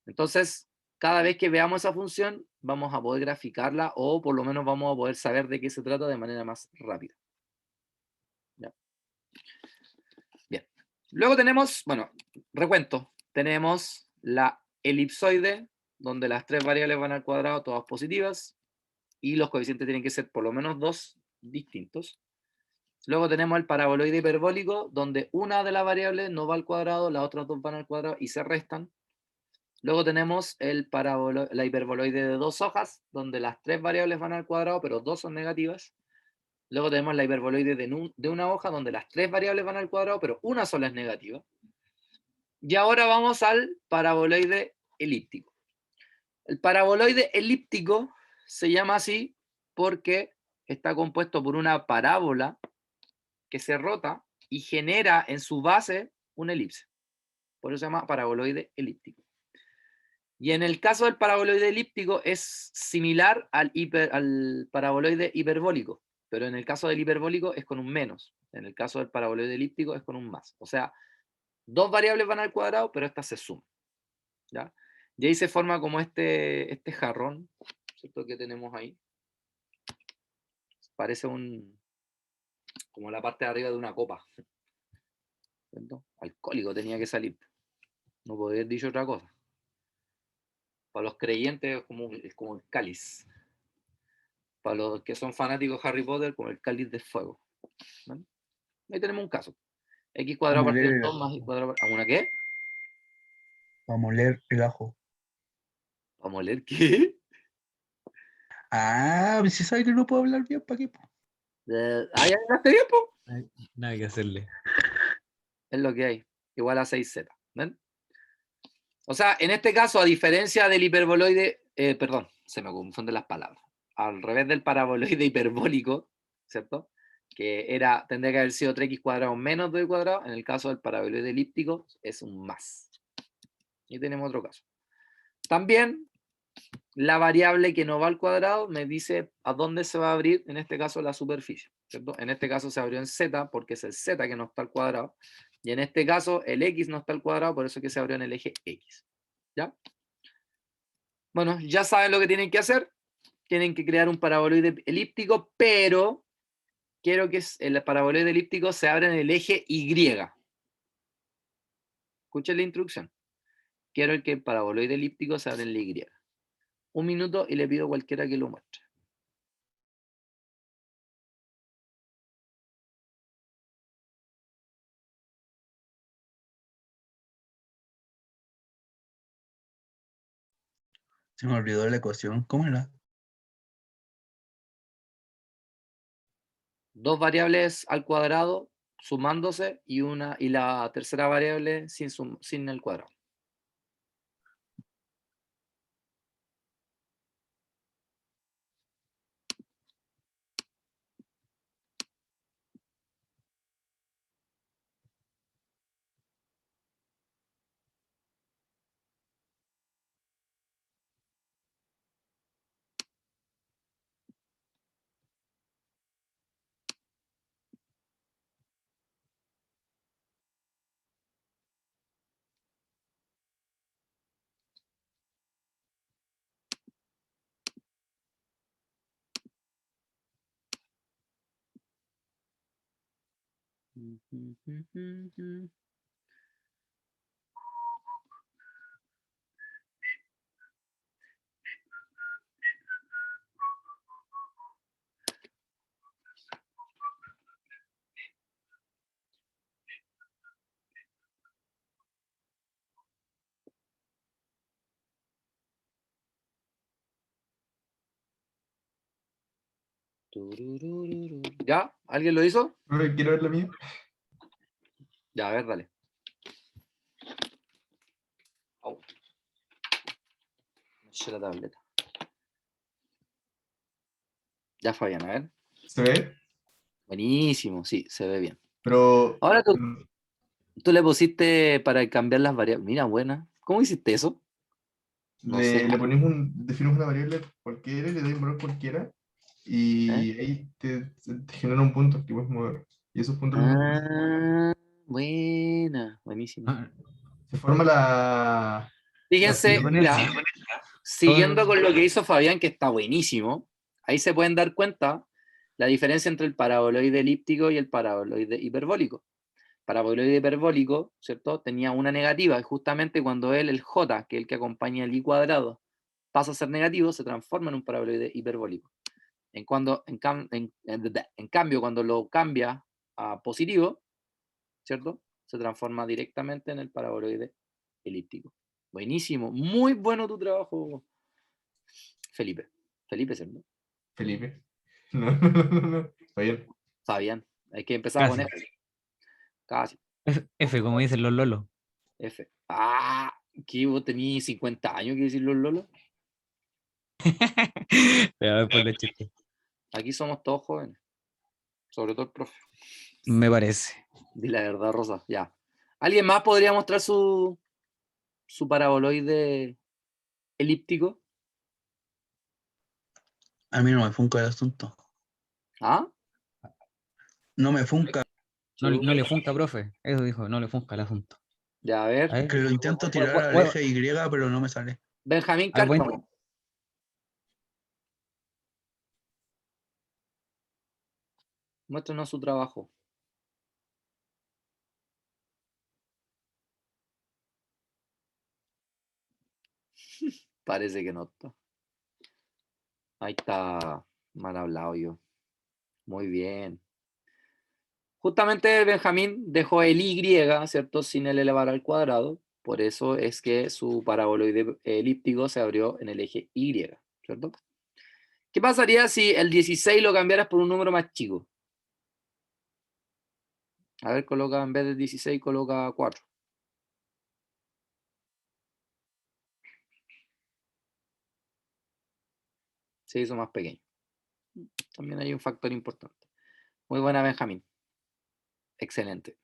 Entonces, cada vez que veamos esa función, vamos a poder graficarla o por lo menos vamos a poder saber de qué se trata de manera más rápida. ¿Ya? Bien. Luego tenemos, bueno, recuento. Tenemos la elipsoide, donde las tres variables van al cuadrado, todas positivas, y los coeficientes tienen que ser por lo menos 2 distintos. Luego tenemos el paraboloide hiperbólico, donde una de las variables no va al cuadrado, las otras dos van al cuadrado y se restan. Luego tenemos la hiperboloide de 2 hojas, donde las 3 variables van al cuadrado, pero 2 son negativas. Luego tenemos la hiperboloide de una hoja, donde las 3 variables van al cuadrado, pero una sola es negativa. Y ahora vamos al paraboloide elíptico. El paraboloide elíptico se llama así porque está compuesto por una parábola que se rota y genera en su base una elipse. Por eso se llama paraboloide elíptico. Y en el caso del paraboloide elíptico es similar al paraboloide hiperbólico, pero en el caso del hiperbólico es con un menos. En el caso del paraboloide elíptico es con un más. O sea, 2 variables van al cuadrado, pero estas se suman. ¿Ya? Y ahí se forma como este jarrón, ¿cierto? Que tenemos ahí. Parece como la parte de arriba de una copa. ¿Cierto? Alcohólico tenía que salir. No podría haber dicho otra cosa. Para los creyentes es como el cáliz. Para los que son fanáticos de Harry Potter, como el cáliz de fuego. ¿Vale? Ahí tenemos un caso. X cuadrado Vamos a partido leer por 2 más y cuadrado partido. ¿Una qué? Para moler el ajo. ¿Vamos a leer qué? Ah, pues si sabe que no puedo hablar bien, ¿para qué? ¿Ya ganaste tiempo? Nada que hacerle. Es lo que hay. Igual a 6z. ¿Ven? O sea, en este caso, a diferencia del hiperboloide, perdón, se me confunden las palabras. Al revés del paraboloide hiperbólico, ¿cierto? Que tendría que haber sido 3x cuadrado menos 2y cuadrado. En el caso del paraboloide elíptico es un más. Y tenemos otro caso. También, la variable que no va al cuadrado me dice a dónde se va a abrir, en este caso, la superficie, ¿cierto? En este caso se abrió en z, porque es el z que no está al cuadrado. Y en este caso, el x no está al cuadrado, por eso es que se abrió en el eje x. ¿Ya? Bueno, ya saben lo que tienen que hacer. Tienen que crear un paraboloide elíptico, pero quiero que el paraboloide elíptico se abra en el eje Y. Escuchen la instrucción. Quiero que el paraboloide elíptico se abra en la Y. Un minuto y le pido a cualquiera que lo muestre. Se me olvidó la ecuación. ¿Cómo era? 2 variables al cuadrado sumándose y la tercera variable sin el cuadrado. Tururururu. ¿Ya? ¿Alguien lo hizo? Quiero ver la mía. Ya, a ver, dale. Au. Me eché la tableta. Ya, Fabián, a ver. ¿Se ve? Buenísimo, sí, se ve bien. Pero Ahora tú le pusiste para cambiar las variables. Mira, buena. ¿Cómo hiciste eso? No sé. le pones defines una variable cualquiera, le das un valor cualquiera, y ahí te genera un punto que puedes mover. Y esos puntos los moves. Ah, buena, buenísimo. Ah, Se forma la Fíjense, fila. mira, siguiendo con lo que hizo Fabián, que está buenísimo, ahí se pueden dar cuenta la diferencia entre el paraboloide elíptico y el paraboloide hiperbólico. Paraboloide hiperbólico, ¿cierto? Tenía una negativa, y justamente cuando el j, que es el que acompaña el i cuadrado, pasa a ser negativo, se transforma en un paraboloide hiperbólico. En cambio, cuando lo cambia a positivo, ¿cierto? Se transforma directamente en el paraboloide elíptico. Buenísimo, muy bueno tu trabajo, Felipe. Felipe, ¿cierto? Felipe. No. Está bien. Fabián. Hay que empezar con Casi. F. Casi. F, como dicen los lolos. F. Ah, ¿qué? ¿Vos tenés 50 años que decir los lolos? Pero a ver por los chistes. Aquí somos todos jóvenes. Sobre todo el profe. Me parece. Di la verdad, Rosa. Ya. ¿Alguien más podría mostrar su paraboloide elíptico? A mí no me funca el asunto. ¿Ah? No me funca. No, no le funca, profe. Eso dijo, no le funca el asunto. Ya, a ver. A ver, Que lo intento tirar al Bueno, eje Y, pero no me sale. Benjamín a ver, buen- Cárcamo. Muéstranos su trabajo. Parece que no está. Ahí está. Mal hablado yo. Muy bien. Justamente Benjamín dejó el Y, ¿cierto? Sin el elevado al cuadrado. Por eso es que su paraboloide elíptico se abrió en el eje Y, ¿cierto? ¿Qué pasaría si el 16 lo cambiaras por un número más chico? A ver, coloca en vez de 16, coloca 4. Se hizo más pequeño. También hay un factor importante. Muy buena, Benjamín. Excelente.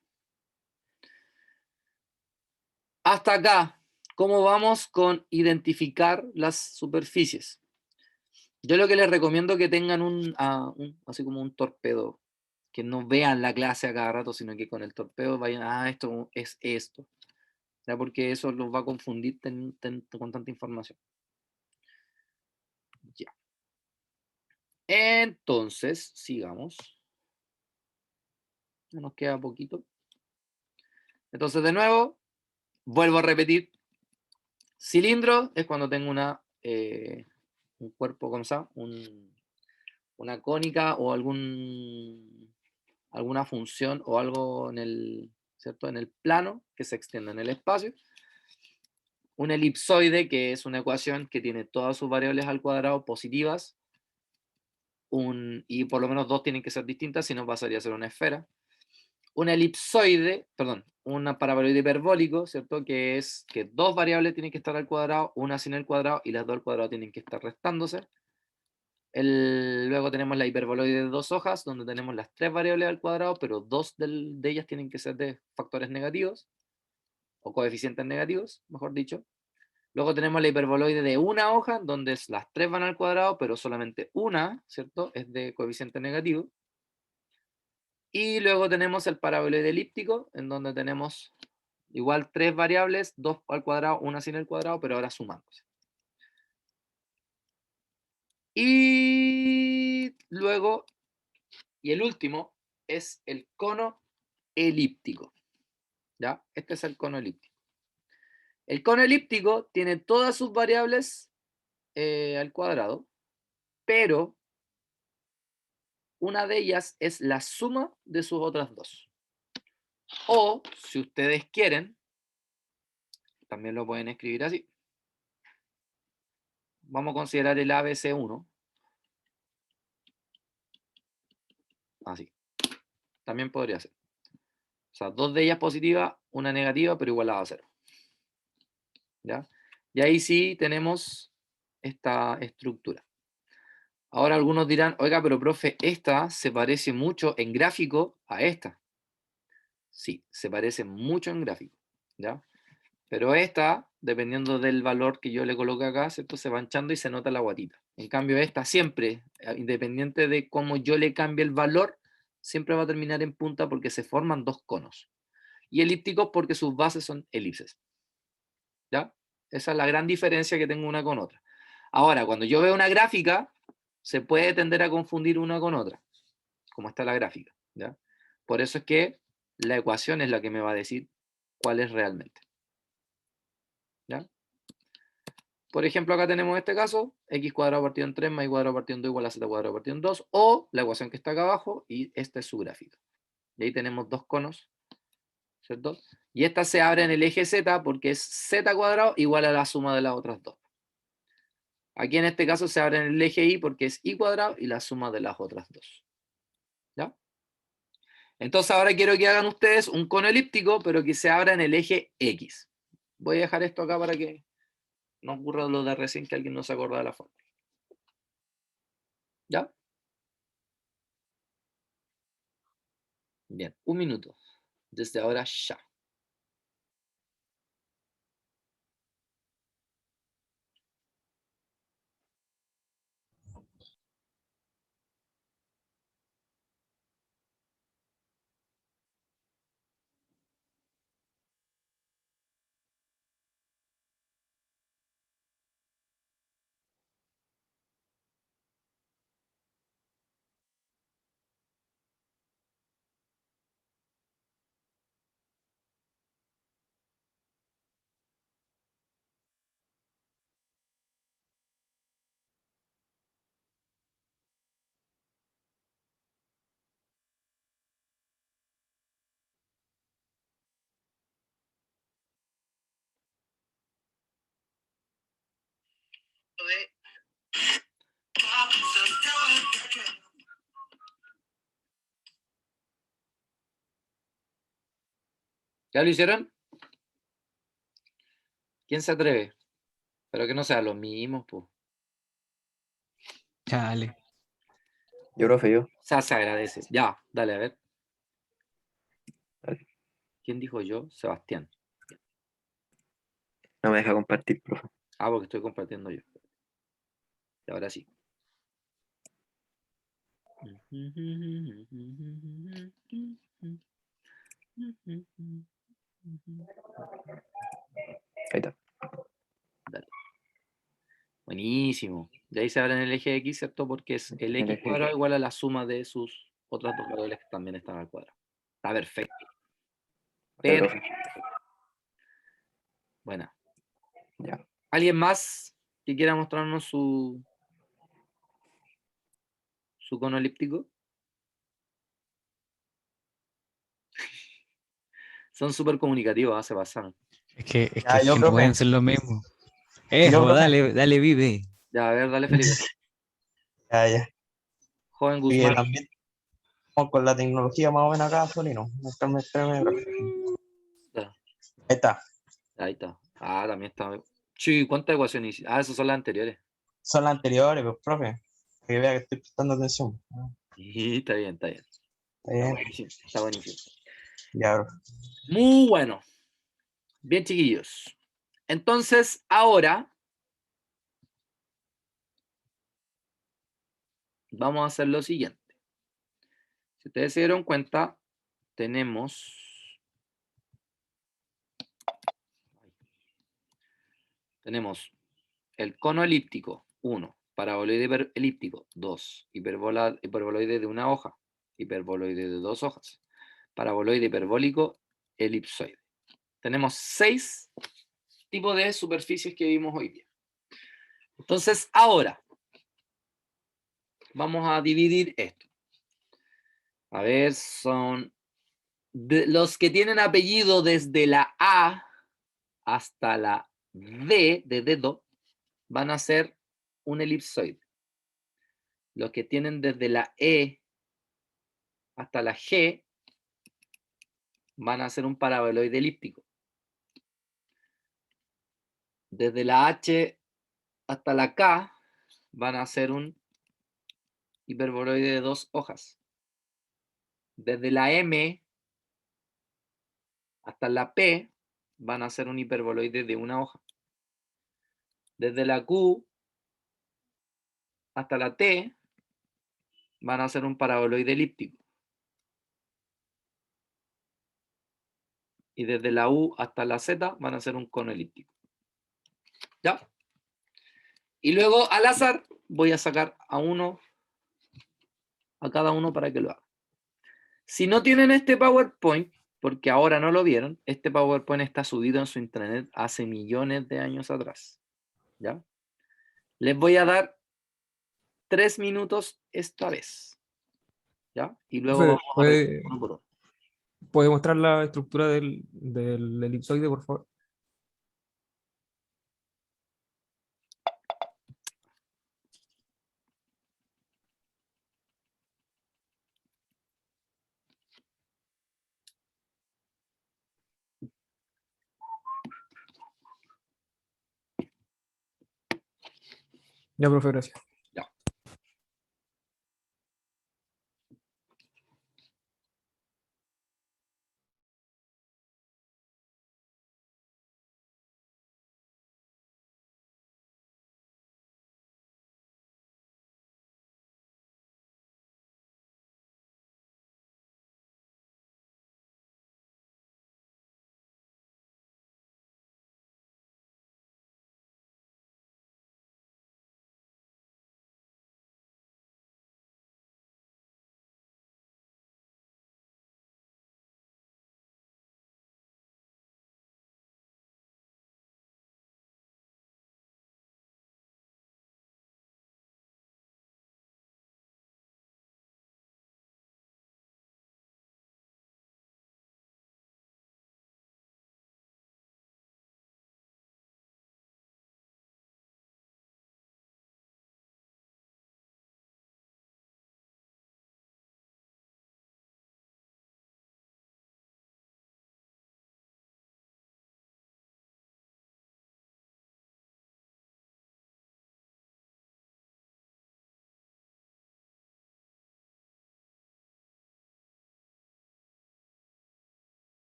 Hasta acá, ¿cómo vamos con identificar las superficies? Yo lo que les recomiendo es que tengan así como un torpedo, que no vean la clase a cada rato, sino que con el torpedo vayan, esto es esto. ¿Ya? Porque eso los va a confundir con tanta información. Ya. Entonces, sigamos. Nos queda poquito. Entonces, de nuevo, vuelvo a repetir. Cilindro es cuando tengo un cuerpo, ¿cómo se llama? Una cónica o alguna función o algo ¿cierto? En el plano que se extiende en el espacio. Un elipsoide, que es una ecuación que tiene todas sus variables al cuadrado positivas, y por lo menos dos tienen que ser distintas, si no pasaría a ser una esfera. Un elipsoide, perdón, un paraboloide hiperbólico, ¿cierto? Que es que dos variables tienen que estar al cuadrado, una sin el cuadrado, y las dos al cuadrado tienen que estar restándose. Luego tenemos la hiperboloide de dos hojas, donde tenemos las tres variables al cuadrado, pero dos de ellas tienen que ser de factores negativos, o coeficientes negativos, mejor dicho. Luego tenemos la hiperboloide de una hoja, donde las tres van al cuadrado, pero solamente una, ¿cierto? Es de coeficiente negativo. Y luego tenemos el paraboloide elíptico, en donde tenemos igual tres variables, dos al cuadrado, una sin el cuadrado, pero ahora sumándose. Y luego, y el último, es el cono elíptico. ¿Ya? Este es el cono elíptico. El cono elíptico tiene todas sus variables al cuadrado, pero una de ellas es la suma de sus otras dos. O, si ustedes quieren, también lo pueden escribir así. Vamos a considerar el ABC1. Así. También podría ser. O sea, 2 de ellas positivas, una negativa, pero igualada a 0. ¿Ya? Y ahí sí tenemos esta estructura. Ahora algunos dirán, oiga, pero profe, esta se parece mucho en gráfico a esta. Sí, se parece mucho en gráfico. ¿Ya? Pero esta, dependiendo del valor que yo le coloque acá, ¿cierto? Se va hinchando y se nota la guatita. En cambio, esta siempre, independiente de cómo yo le cambie el valor, siempre va a terminar en punta porque se forman 2 conos. Y elípticos porque sus bases son elipses. ¿Ya? Esa es la gran diferencia que tengo una con otra. Ahora, cuando yo veo una gráfica, se puede tender a confundir una con otra, como está la gráfica. ¿Ya? Por eso es que la ecuación es la que me va a decir cuál es realmente. ¿Ya? Por ejemplo, acá tenemos este caso, x cuadrado partido en 3 más y cuadrado partido en 2 igual a z cuadrado partido en 2, o la ecuación que está acá abajo, y esta es su gráfica. Y ahí tenemos 2 conos, ¿cierto? Y esta se abre en el eje z porque es z cuadrado igual a la suma de las otras 2. Aquí en este caso se abre en el eje y porque es y cuadrado y la suma de las otras 2. ¿Ya? Entonces ahora quiero que hagan ustedes un cono elíptico, pero que se abra en el eje x. Voy a dejar esto acá para que no ocurra lo de recién que alguien no se acuerda de la forma. ¿Ya? Bien, 1 minuto. Desde ahora ya. ¿Ya lo hicieron? ¿Quién se atreve? Pero que no sea lo mismo, pues. Chale. Yo, profe, yo. O sea, se agradece. Ya, dale, a ver. Dale. ¿Quién dijo yo? Sebastián. No me deja compartir, profe. Ah, porque estoy compartiendo yo. Y ahora sí. Ahí está. Dale. Buenísimo. De ahí se abre en el eje X, ¿cierto? Porque es el El X eje cuadrado X. igual a la suma de sus otras 2 variables que también están al cuadrado. Está perfecto. Vale, Pero, profe. bueno. Ya. ¿Alguien más que quiera mostrarnos su cono elíptico? Son súper comunicativos, se pasaron. Es que Ya, yo, no profe. pueden ser lo mismo. Yo, Eso, profe. dale, vive. Ya, a ver, dale, Felipe. Ya, ya. Joven Oye, Guzmán. también estamos con la tecnología más o menos acá, Solino. Espérame, profe. Ya, Ahí está. ahí está. Ah, también está. Sí, ¿cuántas ecuaciones hiciste? Ah, esas son las anteriores. Son las anteriores, pues, profe. Para que vea que estoy prestando atención. Sí, está bien, está bien. Está Está bien. buenísimo, está buenísimo. Ya, profe. Muy bueno. Bien, chiquillos. Entonces, ahora vamos a hacer lo siguiente. Si ustedes se dieron cuenta, tenemos el cono elíptico, 1, paraboloide elíptico, 2, hiperboloide de una hoja, hiperboloide de 2 hojas, paraboloide hiperbólico, elipsoide. Tenemos 6 tipos de superficies que vimos hoy día. Entonces, ahora vamos a dividir esto. A ver, son los que tienen apellido desde la A hasta la D de dedo, van a ser un elipsoide. Los que tienen desde la E hasta la G van a ser un paraboloide elíptico. Desde la H hasta la K van a ser un hiperboloide de 2 hojas. Desde la M hasta la P van a ser un hiperboloide de 1 hoja. Desde la Q hasta la T van a ser un paraboloide elíptico. Y desde la U hasta la Z van a ser un cono elíptico. ¿Ya? Y luego al azar voy a sacar a cada uno para que lo haga. Si no tienen este PowerPoint, porque ahora no lo vieron, este PowerPoint está subido en su intranet hace millones de años atrás. ¿Ya? Les voy a dar 3 minutos esta vez. ¿Ya? Y luego Profe, vamos a revisar uno por uno. ¿puede mostrar la estructura del elipsoide, por favor? Ya, profe, gracias. Ya.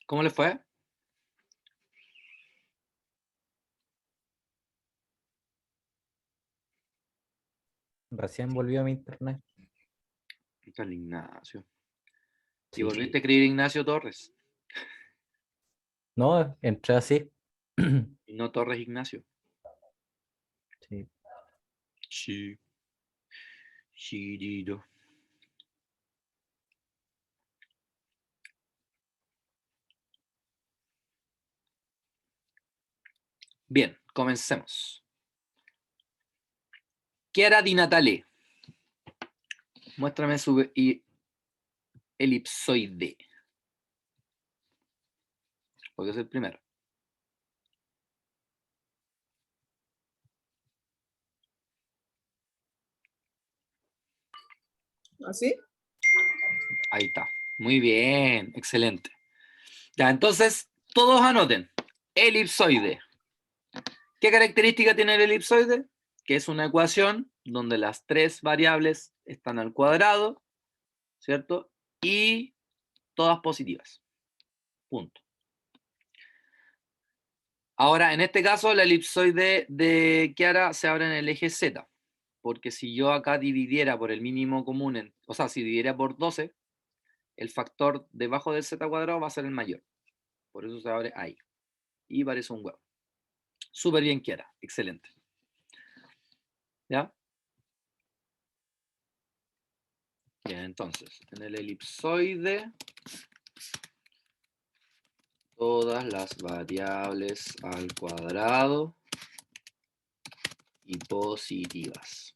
¿Cómo les fue? Recién volvió a mi internet. Está el Ignacio. ¿Y Sí. volviste a escribir Ignacio Torres? No, entré así. Y no Torres Ignacio. Sí. Sí. Chirito. Bien, comencemos. Chiara Di Natale. Muéstrame su elipsoide. Porque es el primero. ¿Así? Ahí está. Muy bien, excelente. Ya, entonces, todos anoten. Elipsoide. ¿Qué característica tiene el elipsoide? Que es una ecuación donde las tres variables están al cuadrado, ¿cierto? Y todas positivas. Punto. Ahora, en este caso, la elipsoide de Chiara se abre en el eje Z, porque si yo acá dividiera por el mínimo común, o sea, si dividiera por 12, el factor debajo del Z cuadrado va a ser el mayor. Por eso se abre ahí. Y parece un huevo. Súper bien, Chiara. Excelente. ¿Ya? Bien, entonces, en el elipsoide, todas las variables al cuadrado y positivas.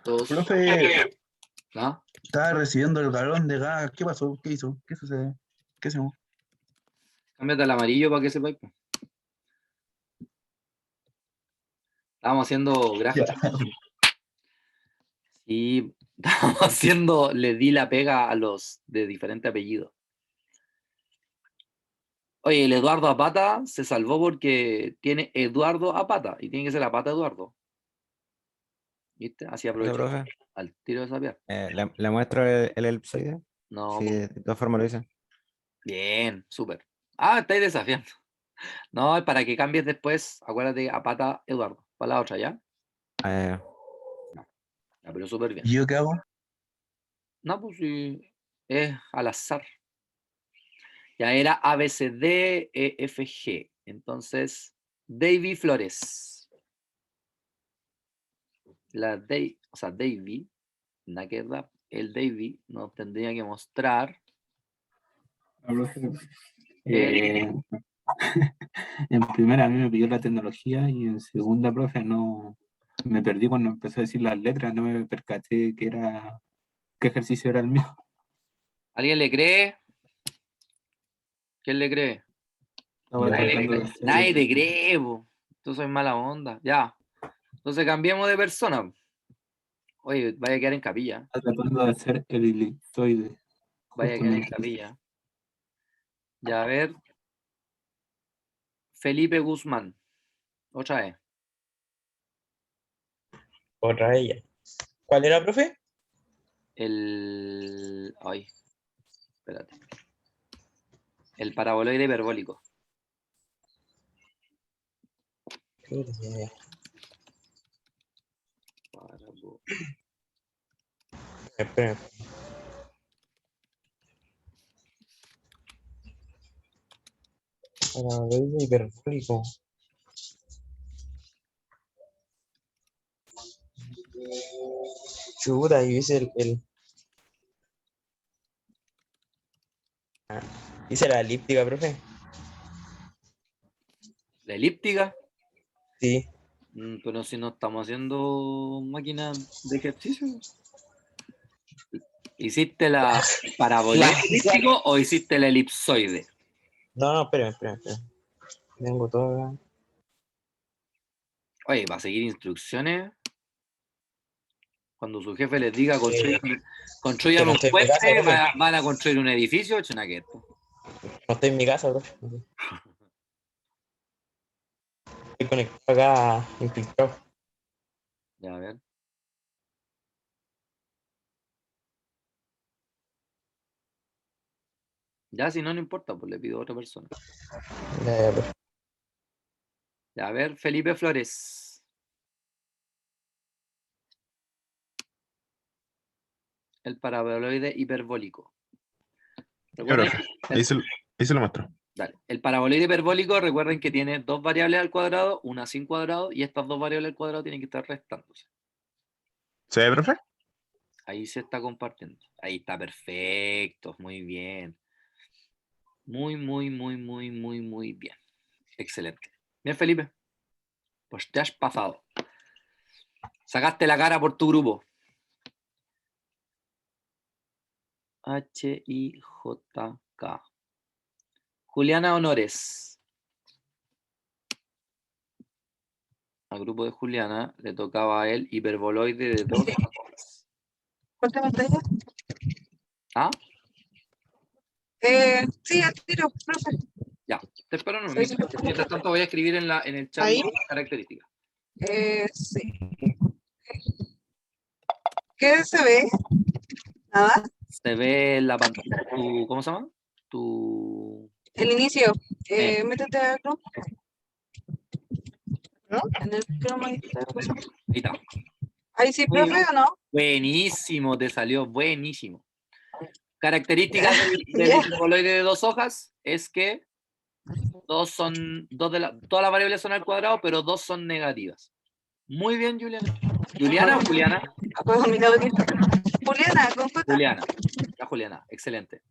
Profe, ¿Ah? estaba recibiendo el galón de gas. ¿Qué pasó? ¿Qué hizo? ¿Qué sucede? ¿Qué hacemos? Cámbiate al amarillo para que sepáis. Estábamos haciendo gráficos. Y estábamos haciendo, le di la pega a los de diferente apellido. Oye, el Eduardo Apata se salvó porque tiene Eduardo Apata y tiene que ser Apata Eduardo. ¿Viste? Así aprovecho profe. al tiro de saber. ¿Le muestro el elipsoide? No, Sí, de todas formas lo hice. bien, súper. Ah, estáis desafiando. No, es para que cambies después, acuérdate, Apata Eduardo. Para la otra, ¿ya? Eh, Ya, pero súper bien. ¿Y yo qué hago? No, pues sí, es al azar. Ya era A, B, C, D, E, F, G. Entonces, Davy Flores. O sea, Davy, nada que ver, el Davy nos tendría que mostrar. En primera a mí me pilló la tecnología y en segunda, profe, no me perdí cuando empezó a decir las letras, no me percaté qué ejercicio era el mío. ¿Alguien le cree? ¿Quién le cree? Nadie te cree, po. Tú soy mala onda. Ya. Entonces cambiemos de persona. Oye, vaya a quedar en capilla. Está tratando de hacer el elipsoide. Vaya a quedar en capilla. Ya, a ver. Felipe Guzmán. Otra vez. Otra ella. ¿Cuál era, profe? Ay. Espérate. El paraboloide hiperbólico. Espera. Paraboloide hiperbólico. Chuta, yo hice hice la elíptica, profe. ¿La elíptica? Sí. Pero si no estamos haciendo máquina de ejercicio. ¿Hiciste la paraboloide elíptico o hiciste la elipsoide? No, espera. Tengo todo. Oye, para seguir instrucciones, cuando su jefe les diga construyan no un estoy en mi puente, casa, profe. van a construir un edificio, chunaqueto. No estoy en mi casa, profe. Estoy conectado acá, infiltrado. Ya, a ver. Ya, si no, no importa, pues le pido a otra persona. Ya, profe. Ya, a ver, Felipe Flores. El paraboloide hiperbólico. Recuerden, Ahí se lo muestro. dale. El paraboloide hiperbólico, recuerden que tiene dos variables al cuadrado, una sin cuadrado, y estas dos variables al cuadrado tienen que estar restándose. ¿Se ve, profe? Ahí se está compartiendo. Ahí está, perfecto, muy bien. Muy bien. Excelente. Bien, Felipe. Pues te has pasado. Sacaste la cara por tu grupo. HIJK. Juliana Honores. al grupo de Juliana, le tocaba el hiperboloide de 2 hojas. ¿Cuánta pantalla? ¿Ah? Sí, al tiro, profe. Ya, te espero. No, Sí, sí. mientras tanto voy a escribir en el chat Ahí. las características. Sí. ¿Qué se ve? Nada. Se ve en la pantalla. ¿Cómo se llama? El inicio. Métete a Chrome. ¿No? En el Chrome ahí está. Ahí está. Ahí sí, profe, ¿o no? Buenísimo, te salió buenísimo. Características del Ya. hiperboloide de 2 hojas es que todas las variables son al cuadrado, pero 2 son negativas. Muy bien, Juliana. ¿Juliana o Juliana? Juliana, con J. Juliana. La Juliana, excelente.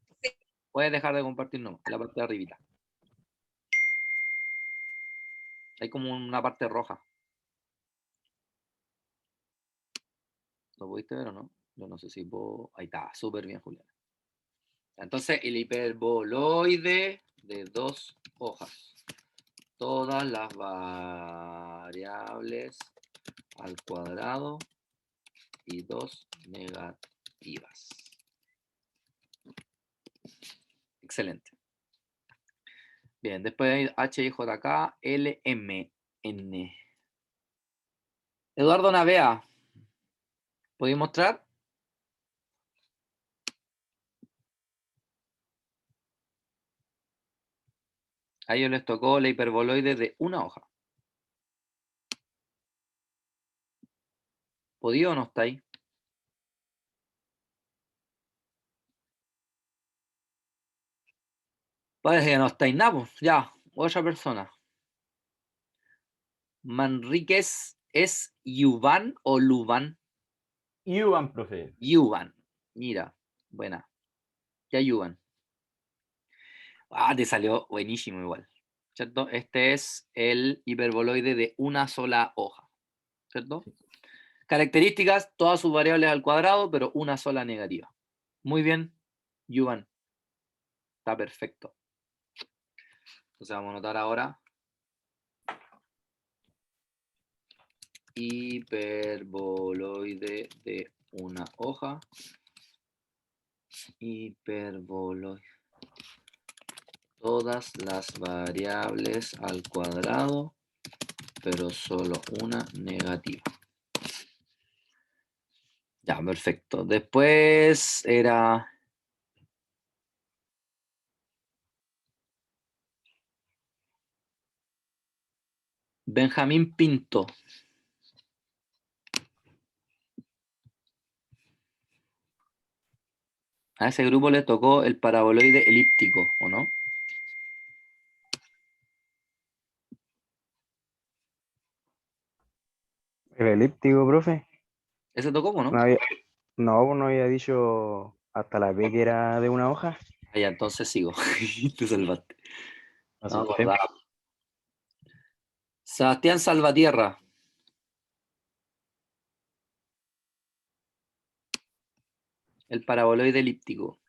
Puedes dejar de compartir nomás, la parte de arribita. Hay como una parte roja. ¿Lo pudiste ver o no? Yo no sé si puedo. Ahí está, súper bien, Juliana. Entonces, el hiperboloide de 2 hojas. Todas las variables al cuadrado y 2 negativas. Excelente. Bien, después hay H, I, J, K, L, M, N. Eduardo Navea, ¿podéis mostrar? A ellos les tocó la hiperboloide de 1 hoja. ¿Podía o no está ahí? Parece que no estáis nada, pues. Ya, otra persona. Manríquez, ¿es Yuvan o Luvan? Yuvan, profe. Yuvan. Mira, buena. Ya Yuvan. Ah, te salió buenísimo igual. ¿Cierto? Este es el hiperboloide de 1 sola hoja. ¿Cierto? Características, todas sus variables al cuadrado, pero 1 sola negativa. Muy bien, Yuvan. Está perfecto. Entonces vamos a anotar ahora. Hiperboloide de 1 hoja. Hiperboloide. Todas las variables al cuadrado, pero solo una negativa. Ya, perfecto. Después era... Benjamín Pinto. A ese grupo le tocó el paraboloide elíptico, ¿o no? El elíptico, profe. ¿Ese tocó o no? No había dicho hasta la B que era de 1 hoja. Ah, ya, entonces sigo. Te salvaste. No No, sé. acordaba. Sebastián Salvatierra. El paraboloide elíptico.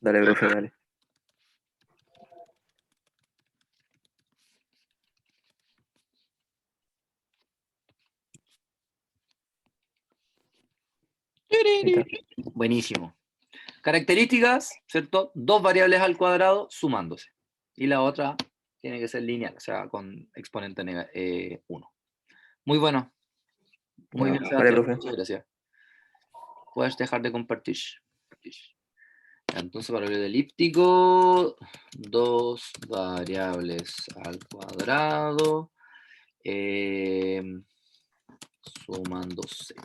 Dale, profe, dale. Buenísimo. Características, ¿cierto? 2 variables al cuadrado sumándose. Y la otra tiene que ser lineal, o sea, con exponente 1. Muy bueno. Muy bien, Vale, Sebastián. profe. Muchas gracias. Puedes dejar de compartir. Entonces, para el elíptico, 2 variables al cuadrado sumándose.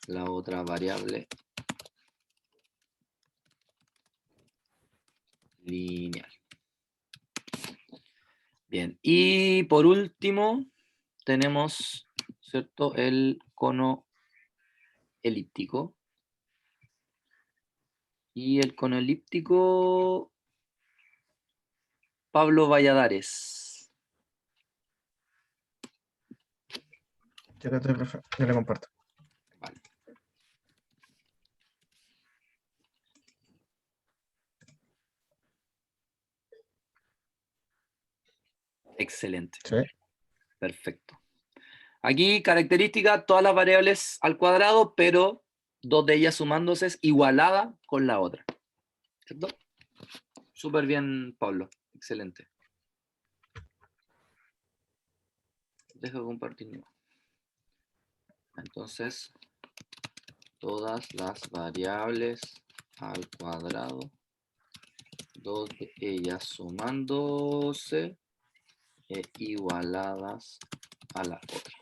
La otra variable lineal. Bien, y por último tenemos, ¿cierto?, el cono elíptico. Y el cono elíptico, Pablo Valladares. Ya lo estoy, profe. Ya le comparto. Vale. Excelente. Sí. Perfecto. Aquí característica, todas las variables al cuadrado, pero dos de ellas sumándose es igualada con la otra. ¿Cierto? Súper bien, Pablo. Excelente. Dejo de compartir. Entonces, todas las variables al cuadrado, dos de ellas sumándose e igualadas a la otra.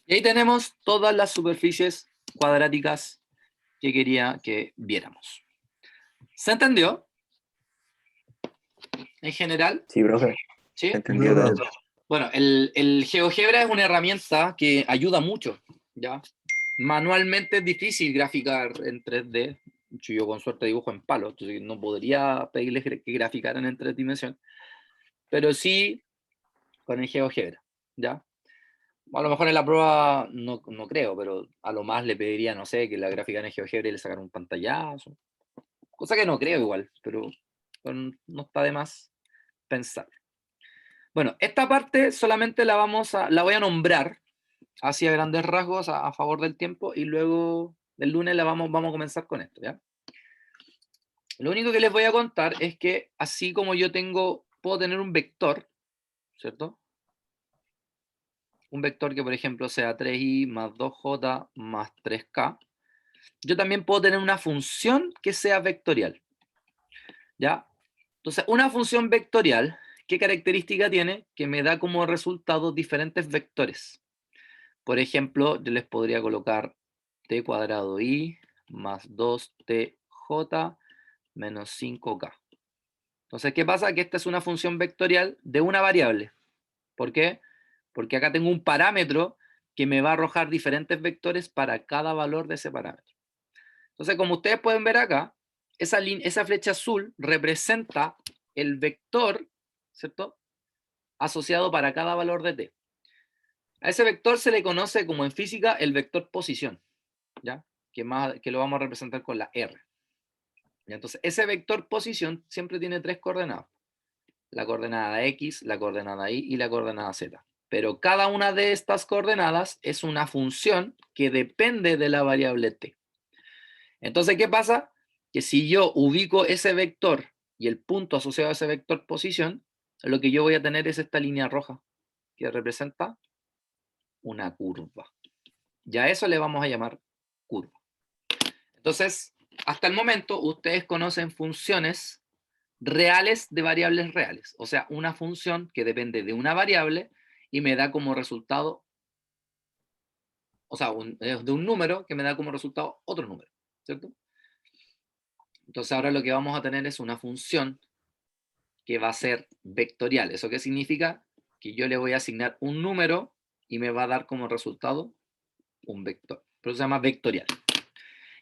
Y ahí tenemos todas las superficies cuadráticas que quería que viéramos. ¿Se entendió? En general. Sí, profe. ¿Sí? Entendido todo eso. Bueno, el GeoGebra es una herramienta que ayuda mucho, ¿ya? Manualmente es difícil graficar en 3D. Yo con suerte dibujo en palo, entonces no podría pedirles que graficaran en 3 dimensiones. Pero sí con el GeoGebra, ¿ya? A lo mejor en la prueba no creo, pero a lo más le pediría, no sé, que la graficaran en GeoGebra y le sacaran un pantallazo. Cosa que no creo igual, pero no está de más pensar. Bueno, esta parte solamente la voy a nombrar así a grandes rasgos a favor del tiempo y luego el lunes vamos a comenzar con esto, ¿ya? Lo único que les voy a contar es que así como yo puedo tener un vector, ¿cierto? Un vector que por ejemplo sea 3i más 2j más 3k. Yo también puedo tener una función que sea vectorial, ¿ya? Entonces, una función vectorial, ¿qué característica tiene? Que me da como resultado diferentes vectores. Por ejemplo, yo les podría colocar t cuadrado i más 2tj menos 5k. Entonces, ¿qué pasa? Que esta es una función vectorial de una variable. ¿Por qué? Porque acá tengo un parámetro que me va a arrojar diferentes vectores para cada valor de ese parámetro. Entonces, como ustedes pueden ver acá, esa flecha azul representa el vector, ¿cierto? Asociado para cada valor de t. A ese vector se le conoce como en física el vector posición, ¿ya? Que lo vamos a representar con la R. ¿Ya? Entonces, ese vector posición siempre tiene 3 coordenadas. La coordenada X, la coordenada Y y la coordenada Z. Pero cada una de estas coordenadas es una función que depende de la variable t. Entonces, ¿qué pasa? Que si yo ubico ese vector y el punto asociado a ese vector posición, lo que yo voy a tener es esta línea roja que representa una curva. Ya a eso le vamos a llamar curva. Entonces, hasta el momento, ustedes conocen funciones reales de variables reales. O sea, una función que depende de una variable y me da como resultado, o sea, de un número que me da como resultado otro número, ¿cierto? Entonces ahora lo que vamos a tener es una función que va a ser vectorial. ¿Eso qué significa? Que yo le voy a asignar un número y me va a dar como resultado un vector. Pero se llama vectorial.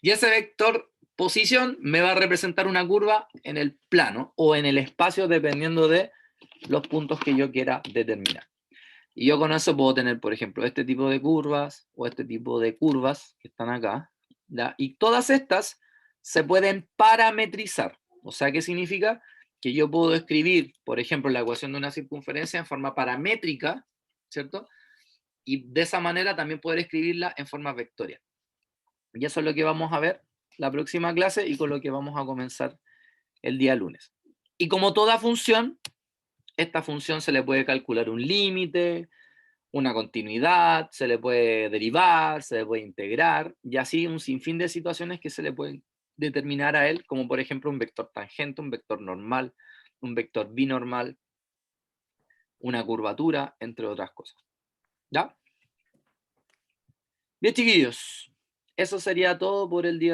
Y ese vector posición me va a representar una curva en el plano o en el espacio dependiendo de los puntos que yo quiera determinar. Y yo con eso puedo tener, por ejemplo, este tipo de curvas o este tipo de curvas que están acá, ¿ya? Y todas estas se pueden parametrizar. O sea, ¿qué significa? Que yo puedo escribir, por ejemplo, la ecuación de una circunferencia en forma paramétrica, ¿cierto? Y de esa manera también poder escribirla en forma vectorial. Y eso es lo que vamos a ver la próxima clase y con lo que vamos a comenzar el día lunes. Y como toda función, esta función se le puede calcular un límite, una continuidad, se le puede derivar, se le puede integrar, y así un sinfín de situaciones que se le pueden determinar a él, como por ejemplo un vector tangente, un vector normal, un vector binormal, una curvatura, entre otras cosas. ¿Ya? Bien, chiquillos, eso sería todo por el día de hoy.